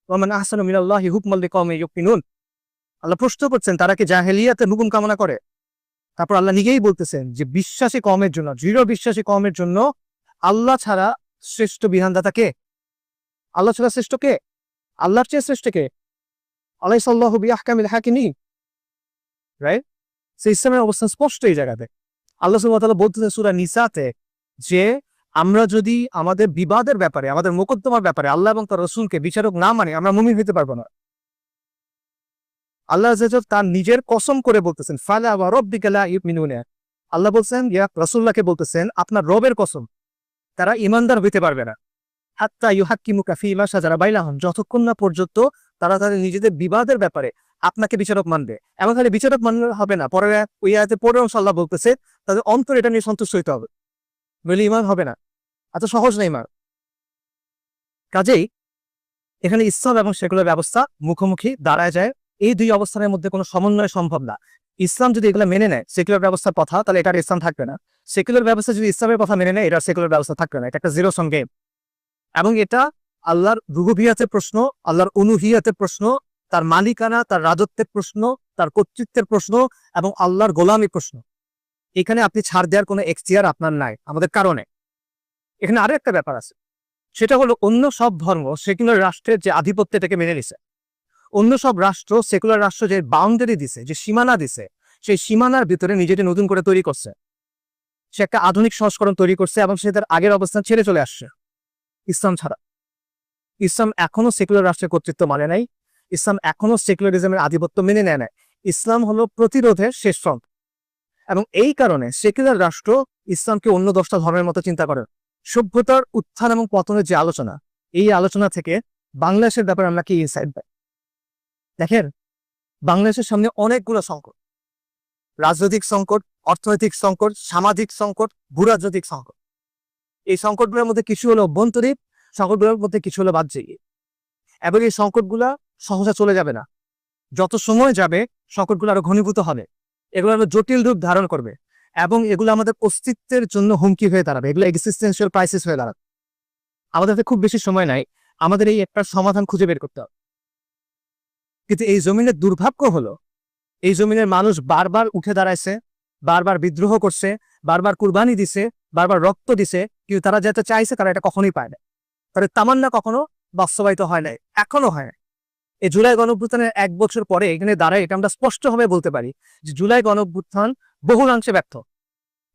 ওয়া মান আহসানু মিনাল্লাহি হুকমান লিকাওমিন ইউকিনুন। আল্লাহ প্রশ্ন করছেন তারা কি জাহেলিয়াতের হুকুম কামনা করে? তারপর আল্লাহ নিজেই বলতেছেন যে বিশ্বাসী কওমের জন্য, দৃঢ় বিশ্বাসী কওমের জন্য আল্লাহ ছাড়া শ্রেষ্ঠ বিধানদাতা কে? আল্লাহ ছাড়া শ্রেষ্ঠ কে? আল্লাহর চেয়ে শ্রেষ্ঠ কে? আলাইসাল্লাহু বিআহকামিল হাকিমিন, রাইট? সে ইসলামের অবস্থান স্পষ্ট এই জায়গাতে। আল্লাহ সুবহানাহু ওয়া তাআলা বলতেছেন সূরা নিসাতে যে আমরা যদি আমাদের বিবাদের ব্যাপারে, আমাদের মোকদ্দমার ব্যাপারে আল্লাহ এবং তার রাসূলকে বিচারক না মানি, আমরা মুমিন হতে পারবো না। আল্লাহ আযজা ওয়া জাল্লা তার নিজের কসম করে বলতেছেন ফালা ওয়া রাব্বিকা লা ইউমিনুনা। আল্লাহ বলছেন ইয়া রাসূলুল্লাহকে বলতেছেন আপনার রবের কসম, তারা ঈমানদার হইতে পারবে না হাত্তা ইউহাক্কিমুকা ফীমা শাজারা বাইনাহুম, যতক্ষণ না পর্যন্ত তারা তাদের নিজেদের বিবাদের ব্যাপারে আপনাকে বিচারক মানবে। এমন খালি বিচারক মানলে হবে না, পরে ওই আয়াতে পরেও আল্লাহ বলতেছে তাদের অন্তর এটা নিয়ে সন্তুষ্ট হইতে হবে, বলে ঈমান হবে না। এত সহজ না ঈমান। কাজেই এখানে ইসলাম এবং সেকুলার ব্যবস্থা মুখোমুখি দাঁড়ায় যায়। এই দুই অবস্থানের মধ্যে কোনো সমন্বয় সম্ভব না। ইসলাম যদি এগুলো মেনে নেয় সেকুলার ব্যবস্থার কথা, তাহলে এটার ইসলাম থাকবে না। সেকুলার ব্যবস্থা যদি ইসলামের কথা মেনে নেয় এটার সেকুলার ব্যবস্থা থাকবে না। এটা একটা জিরো সাম গেম, এবং এটা আল্লাহর রুবুবিয়াতের প্রশ্ন, আল্লাহর উলুহিয়াতের প্রশ্ন, তার মালিকানা, তার রাজত্বের প্রশ্ন, তার কর্তৃত্বের প্রশ্ন, এবং আল্লাহর গোলামি প্রশ্ন। এখানে আপনি ছাড় দেওয়ার কোনো এখতিয়ার আপনার নাই আমাদের কারণে। এখানে আরো একটা ব্যাপার আছে, সেটা হলো অন্য সব ধর্ম সেকুলার রাষ্ট্রের যে আধিপত্যটাকে মেনে নিছে। অন্য সব রাষ্ট্র, সেকুলার রাষ্ট্র যে বাউন্ডারি দিছে, যে সীমানা দিছে, সেই সীমানার ভিতরে নিজেকে নতুন করে তৈরি করছে। সে একটা আধুনিক সংস্করণ তৈরি করছে এবং সে তার আগের অবস্থান ছেড়ে চলে আসছে। ইসলাম ছাড়া, ইসলাম এখনো সেকুলার রাষ্ট্রের কর্তৃত্ব মানে নাই, ইসলাম এখনো সেকুলারিজমের আধিপত্য মেনে নেয় না। ইসলাম হলো প্রতিরোধের শেষ ফ্রন্ট, এবং এই কারণে সেকুলার রাষ্ট্র ইসলামকে অন্য 10টা ধর্মের মতো চিন্তা করে। সভ্যতার উত্থান এবং পতনের যে আলোচনা, এই আলোচনা থেকে বাংলাদেশের ব্যাপারে আমরা কি ইনসাইট পাই? দেখেন, বাংলাদেশের সামনে অনেকগুলো সংকট, রাজনৈতিক সংকট, অর্থনৈতিক সংকট, সামাজিক সংকট, ভূরাজনৈতিক সংকট। এই সংকটগুলোর মধ্যে কিছু হলো অভ্যন্তরীণ, সংকটগুলোর মধ্যে কিছু হলো বাহ্যিক, এবং এই সংকটগুলা সহজে চলে যাবে না। যত সময় যাবে সংকটগুলো আরো ঘনীভূত হবে, এগুলো আরো জটিল রূপ ধারণ করবে, এবং এগুলো আমাদের অস্তিত্বের জন্য হুমকি হয়ে দাঁড়াবে, এগুলো এক্সিস্টেন্সিয়াল ক্রাইসিস হয়ে দাঁড়াবে। আমাদের হাতে খুব বেশি সময় নাই, আমাদের এই একটা সমাধান খুঁজে বের করতে হবে। কিন্তু এই জমিনের দুর্ভাগ্য হলো, এই জমিনের মানুষ বারবার উঠে দাঁড়াইছে, বারবার বিদ্রোহ করছে, বারবার কুরবানি দিছে, বারবার রক্ত দিছে, কিন্তু তারা যেটা চাইছে তারা এটা কখনোই পায় না। তাদের তামান্না কখনো বাস্তবায়িত হয় নাই, এখনো হয় না। এই জুলাই গণঅভ্যুত্থানের 1 বছর পরে এখানে দাঁড়ায় এটা আমরা স্পষ্টভাবে বলতে পারি যে জুলাই গণঅভ্যুত্থান বহুলাংশে ব্যর্থ।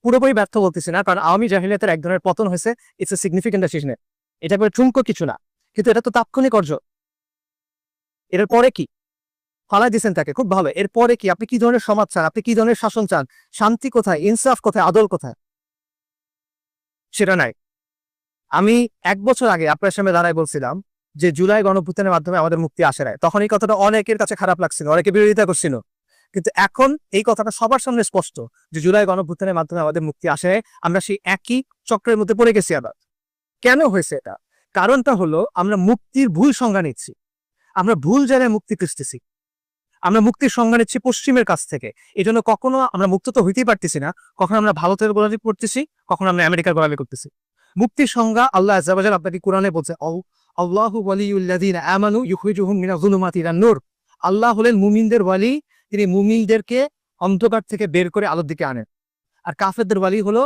পুরোপুরি ব্যর্থ বলতেছি না, কারণ আওয়ামী জাহিলিয়াতের এক ধরনের পতন হয়েছে, ইটস এ সিগনিফিকেন্ট ডিসিশন। এটা করে ঠুমকো কিছু না, কিন্তু এটা তো তাৎক্ষণিক অর্জন। এর পরে কি ফালাই দিচ্ছেন তাকে, খুব ভালো। এরপরে কি আপনি কি ধরনের সমাজ চান, আপনি কি ধরনের শাসন চান, শান্তি কোথায়, ইনসাফ কোথায়, আদল কোথায়? সেটা নাই। আমি 1 বছর আগে আপনার সামনে দাঁড়ায় বলছিলাম যে জুলাই গণঅভ্যুত্থানের মাধ্যমে আমাদের মুক্তি আসে নাই। তখন এই কথাটা অনেকের কাছে খারাপ লাগছিল, অনেকে বিরোধিতা করছিল, কিন্তু এখন এই কথাটা সবার সামনে স্পষ্ট যে জুলাই গণঅভ্যুত্থানের মাধ্যমে আমাদের মুক্তি আসে নাই। আমরা সেই একই চক্রের মধ্যে পড়ে গেছি আবার। কেন হয়েছে এটা? কারণটা হলো আমরা মুক্তির ভুল সংজ্ঞা নিচ্ছি, আমরা ভুল জায়গায় মুক্তি খুঁজতেছি, আমরা মুক্তির সংজ্ঞা নিচ্ছি পশ্চিমের কাছ থেকে। এই জন্য কখনো আমরা মুক্ত তো হইতেই পারতেছি না, কখনো আমরা ভারতের গোলামি করতেছি, কখনো আমরা আমেরিকার গোলামি করতেছি। মুক্তির সংজ্ঞা আল্লাহ আযজা ওয়া জাল্লা আপনাকে কোরআনে বলছে, আল্লাহু ওয়ালিয়ুল্লাযিনা আমানু ইউখরিজুহুম মিনাজ যুলুমাতি ইলান নূর। আল্লাহ হলেন মুমিনদের ওয়ালি, তিনি মুমিনদেরকে অন্ধকার থেকে বের করে আলোর দিকে আনেন। আর কাফেরদের ওয়ালি হলো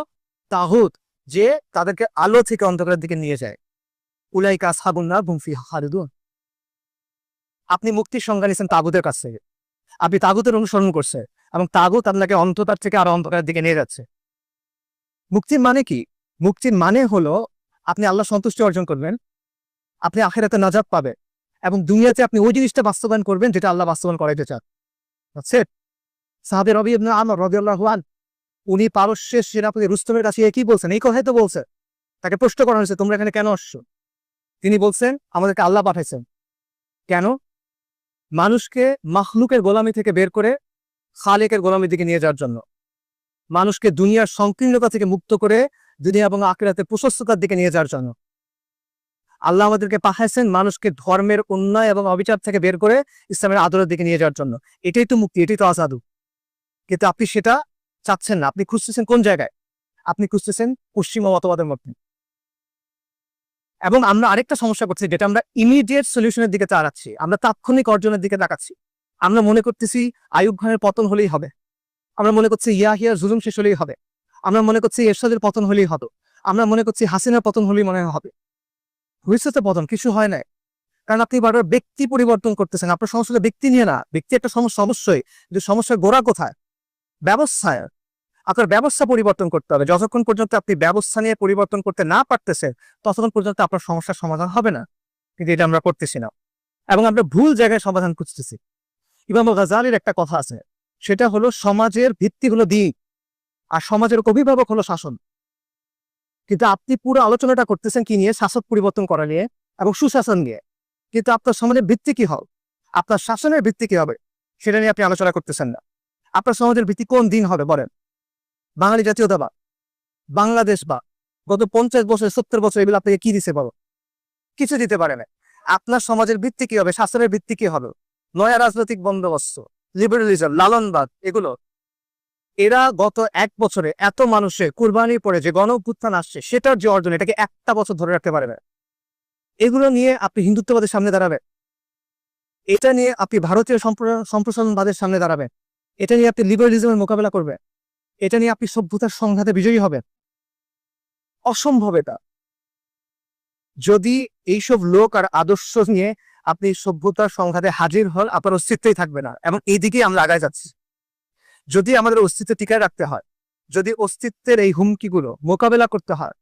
তাগুত, যে তাদেরকে আলো থেকে অন্ধকারের দিকে নিয়ে যায়। উলাইকা আসহাবুন নার হুম ফিহা খালিদুন। আপনি মুক্তির সংজ্ঞা নিয়েছেন তাগুতের কাছ থেকে, আপনি তাগুতের অনুসরণ করছে, এবং তাগুত আপনাকে অন্ধকার থেকে আরো অন্ধকারের দিকে নিয়ে যাচ্ছে। মুক্তির মানে কি? মুক্তির মানে হলো আপনি আল্লাহ সন্তুষ্টি অর্জন করবেন, আপনি আখিরাতে নাজাত পাবে, এবং দুনিয়াতে আপনি ওই জিনিসটা বাস্তবায়ন করবেন যেটা আল্লাহ বাস্তবায়ন করাইতে চান। সাহাবে রবি ইবনে আমর রাদিয়াল্লাহু আনহু, উনি পারস্যের সেনাপতি রুস্তমের কাছে কি বলছেন? এই কথাই তো বলছে। তাকে প্রশ্ন করা হয়েছে, তোমরা এখানে কেন আসছো? তিনি বলছেন, আমাদেরকে আল্লাহ পাঠাইছেন। কেন? মানুষকে মাখলুকের গোলামি থেকে বের করে খালেকের গোলামির দিকে নিয়ে যাওয়ার জন্য, মানুষকে দুনিয়ার সংকীর্ণতা থেকে মুক্ত করে দুনিয়া এবং আখিরাতের প্রশস্ততার দিকে নিয়ে যাওয়ার জন্য। আল্লাহ আমাদেরকে পাঠাইছেন মানুষকে ধর্মের অন্যায় এবং অবিচার থেকে বের করে ইসলামের আদরের দিকে নিয়ে যাওয়ার জন্য। এটাই তো মুক্তি, এটাই তো আজাদু। কিন্তু আপনি সেটা চাচ্ছেন না, আপনি খুঁজতেছেন কোন জায়গায়? আপনি খুঁজতেছেন পশ্চিমা মতবাদের মধ্যে। এবং আমরা আরেকটা সমস্যা করছি, যেটা আমরা ইমিডিয়েট সলিউশনের দিকে তাড়াচ্ছি, আমরা তাৎক্ষণিক অর্জনের দিকে তাকাচ্ছি। আমরা মনে করতেছি আইয়ুব খানের পতন হলেই হবে, আমরা মনে করছি ইয়াহিয়ার জুলুম শেষ হলেই হবে, আমরা মনে করছি এরশাদের পতন হলেই হবে, আমরা মনে করছি হাসিনার পতন হলেই মনে হবে। ভবিষ্যতে পতন কিছু হয় নাই, কারণ আপনি বারবার ব্যক্তি পরিবর্তন করতেছেন। আপনার সমস্যাটা ব্যক্তি নিয়ে না, ব্যক্তি একটা সমস্যা অবশ্যই, কিন্তু সমস্যার গোড়া কোথায়? ব্যবস্থায়। আপনার ব্যবস্থা পরিবর্তন করতে হবে। যতক্ষণ পর্যন্ত আপনি ব্যবস্থা নিয়ে পরিবর্তন করতে না পারতেছেন, ততক্ষণ পর্যন্ত আপনার সমস্যার সমাধান হবে না। কিন্তু এটা আমরা করতেছি না, এবং আমরা ভুল জায়গায় সমাধান খুঁজতেছি। ইমাম গাজ্জালীর একটা কথা আছে, সেটা হলো সমাজের ভিত্তি হলো দিন, আর সমাজের অভিভাবক হলো শাসন। কিন্তু আপনি পুরো আলোচনাটা করতেছেন কি নিয়ে? শাসক পরিবর্তন করা নিয়ে এবং সুশাসন নিয়ে। কিন্তু আপনার সমাজের ভিত্তি কি হবে, আপনার শাসনের ভিত্তি কি হবে, সেটা নিয়ে আপনি আলোচনা করতেছেন না। আপনার সমাজের ভিত্তি কোন দিন হবে বলেন? বাঙালি জাতীয়তাবাদ, বাংলাদেশ বা গত 50 বছর 70 বছর এগুলো আপনাকে কি দিছে বলো? কিছু দিতে পারে না। আপনার সমাজের ভিত্তি কি হবে, শাসনের ভিত্তি কি হবে? নয়া রাজনৈতিক বন্দোবস্ত, লিবারালিজম, লালনবাদ, এগুলো। এরা গত 1 বছরে এত মানুষের কুরবানি পরে যে গণ অভ্যুত্থান আসছে, সেটার যে অর্জন, এটাকে একটা বছর ধরে রাখতে পারে না। এগুলো নিয়ে আপনি হিন্দুত্ববাদের সামনে দাঁড়াবেন, এটা নিয়ে আপনি ভারতীয় সম্প্রসারণবাদের সামনে দাঁড়াবেন, এটা নিয়ে আপনি লিবারালিজমের মোকাবেলা করবেন, এটা নিয়ে আপনি সভ্যতার সংঘাতে বিজয়ী হবেন? অসম্ভব এটা। যদি এইসব লোক আর আদর্শ নিয়ে আপনি সভ্যতার সংঘাতে হাজির হন, আপনার অস্তিত্বই থাকবে না, এবং এইদিকেই আমরা আগায় যাচ্ছি। যদি আমাদের অস্তিত্ব টিকায় রাখতে হয়, যদি অস্তিত্বের এই হুমকিগুলো মোকাবেলা করতে হয়,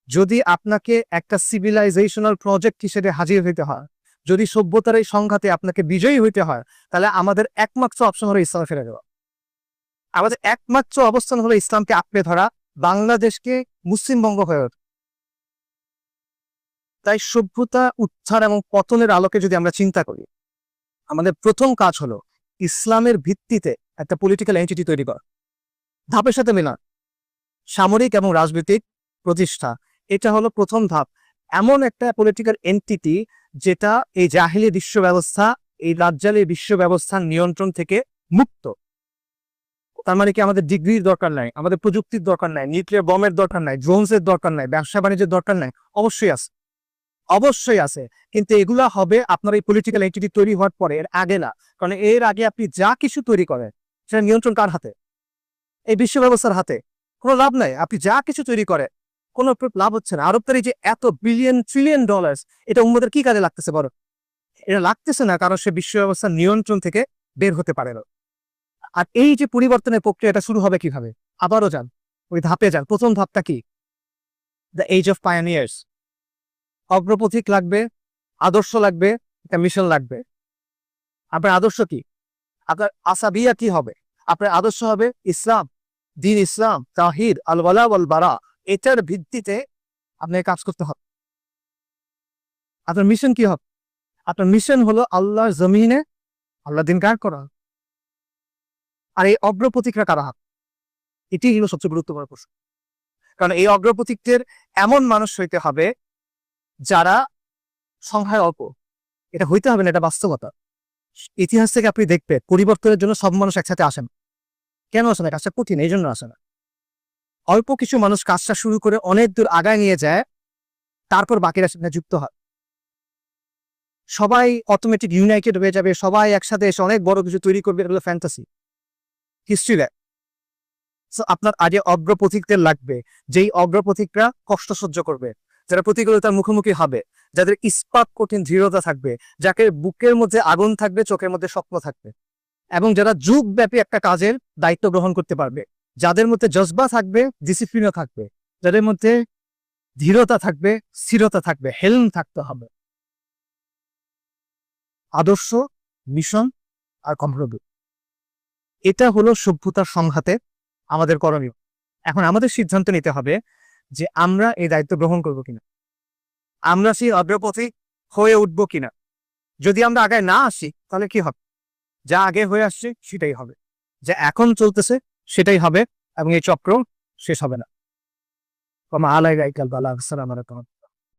যদি আপনাকে একটা সিভিলাইজেশনাল প্রজেক্ট হিসেবে হাজির হইতে হয়, যদি সভ্যতার এই সংঘাতে আপনাকে বিজয়ী হইতে হয়, তাহলে আমাদের একমাত্র অপশন হলো ইসলামে ফিরে যাওয়া। আমাদের একমাত্র অবস্থান হলো ইসলামকে আঁকড়ে ধরা, বাংলাদেশকে মুসলিমবঙ্গ হয়ে ওঠা। তাই সভ্যতা উত্থান এবং পতনের আলোকে যদি আমরা চিন্তা করি, আমাদের প্রথম কাজ হলো ইসলামের ভিত্তিতে একটা পলিটিক্যাল এন্টিটি তৈরি করা, ধাপের সাথে মেলান, সামরিক এবং রাজনৈতিক প্রতিষ্ঠা। এটা হলো প্রথম ধাপ। এমন একটা পলিটিক্যাল এন্টিটি যেটা এই জাহিলি বিশ্ব ব্যবস্থা, এই রাজ্জালি বিশ্ব ব্যবস্থার নিয়ন্ত্রণ থেকে মুক্ত। তার মানে কি আমাদের ডিগ্রির দরকার নাই, আমাদের প্রযুক্তির দরকার নাই, নিউক্লিয়ার বমের দরকার নাই, ড্রোনসের দরকার নাই, ব্যবসা বাণিজ্যের দরকার নাই? অবশ্যই আছে, অবশ্যই আছে। কিন্তু এগুলা হবে আপনার এই পলিটিক্যাল এন্টিটি তৈরি হওয়ার পরে, এর আগে না। কারণ এর আগে আপনি যা কিছু তৈরি করেন সেটা নিয়ন্ত্রণ কার হাতে? এই বিশ্ব ব্যবস্থার হাতে। কোনো লাভ নাই, আপনি যা কিছু তৈরি করেন কোনো লাভ হচ্ছে না। আরবদের এই যে এত বিলিয়ন ট্রিলিয়ন ডলার, এটা উম্মতের কি কাজে লাগতেছে বড়? এটা লাগতেছে না, কারণ সে বিশ্ব ব্যবস্থার নিয়ন্ত্রণ থেকে বের হতে পারে না। আর এই যে পরিবর্তনের প্রক্রিয়া, এটা শুরু হবে কিভাবে? আবারও যান, ওই ধাপে যান। প্রথম ধাপটা কি? The age of pioneers. অগ্রপথিক লাগবে, আদর্শ লাগবে, একটা মিশন লাগবে। আপনার আদর্শ কি? আপনার আসাবিয়া কি হবে? আপনার আদর্শ হবে ইসলাম, দ্বীন ইসলাম, তাওহীদ, আল ওয়ালা ওয়াল বারা। এটার ভিত্তিতে আপনাকে কাজ করতে হবে। আপনার মিশন কি হবে? আপনার মিশন হলো আল্লাহর জমিনে আল্লাহ দিন কায়েম করা। আর এই অগ্রপথিকরা কারা হবে? এটি হলো সবচেয়ে গুরুত্বপূর্ণ প্রশ্ন। কারণ এই অগ্রপথিকদের এমন মানুষ হইতে হবে যারা সংখ্যায় অল্প। এটা হইতে হবে না, এটা বাস্তবতা। ইতিহাস থেকে আপনি দেখবেন পরিবর্তনের জন্য সব মানুষ একসাথে আসেন। কেন আসে না? কাজটা কঠিন, এই জন্য আসে না। অল্প কিছু মানুষ কাজটা শুরু করে অনেক দূর আগায় নিয়ে যায়, তারপর বাকিরা সেখানে যুক্ত হয়। সবাই অটোমেটিক ইউনাইটেড হয়ে যাবে, সবাই একসাথে এসে অনেক বড় কিছু তৈরি করবে, এগুলো ফ্যান্টাসি, হিস্ট্রি ল্যাব। আপনার আগে অগ্রপথিকদের লাগবে, যেই অগ্রপথিকরা কষ্ট সহ্য করবে, যারা প্রতিকূলতার মুখোমুখি হবে, যাদের ইস্পাত কঠিন দৃঢ়তা থাকবে, যাকে বুকের মধ্যে আগুন থাকবে, চোখের মধ্যে স্বপ্ন থাকবে, এবং যারা যুগব্যাপী একটা কাজের দায়িত্ব গ্রহণ করতে পারবে, যাদের মধ্যে জজবা থাকবে, ডিসিপ্লিনও থাকবে, যাদের মধ্যে ধীরতা থাকবে, স্থিরতা থাকবে, হেলম থাকতে হবে। আদর্শ, মিশন আর কম্প্রোমিস, এটা হলো সভ্যতার সংঘাতে আমাদের করণীয়। এখন আমাদের সিদ্ধান্ত নিতে হবে যে আমরা এই দায়িত্ব গ্রহণ করব কিনা, আমরা সেই অগ্রপথে হয়ে উঠবো কিনা। যদি আমরা আগে না আসি তাহলে কি হবে? যা আগে হয়ে আসছে সেটাই হবে, যা এখন চলতেছে সেটাই হবে, এবং এই চক্র শেষ হবে না। আসসালামু আলাইকুম।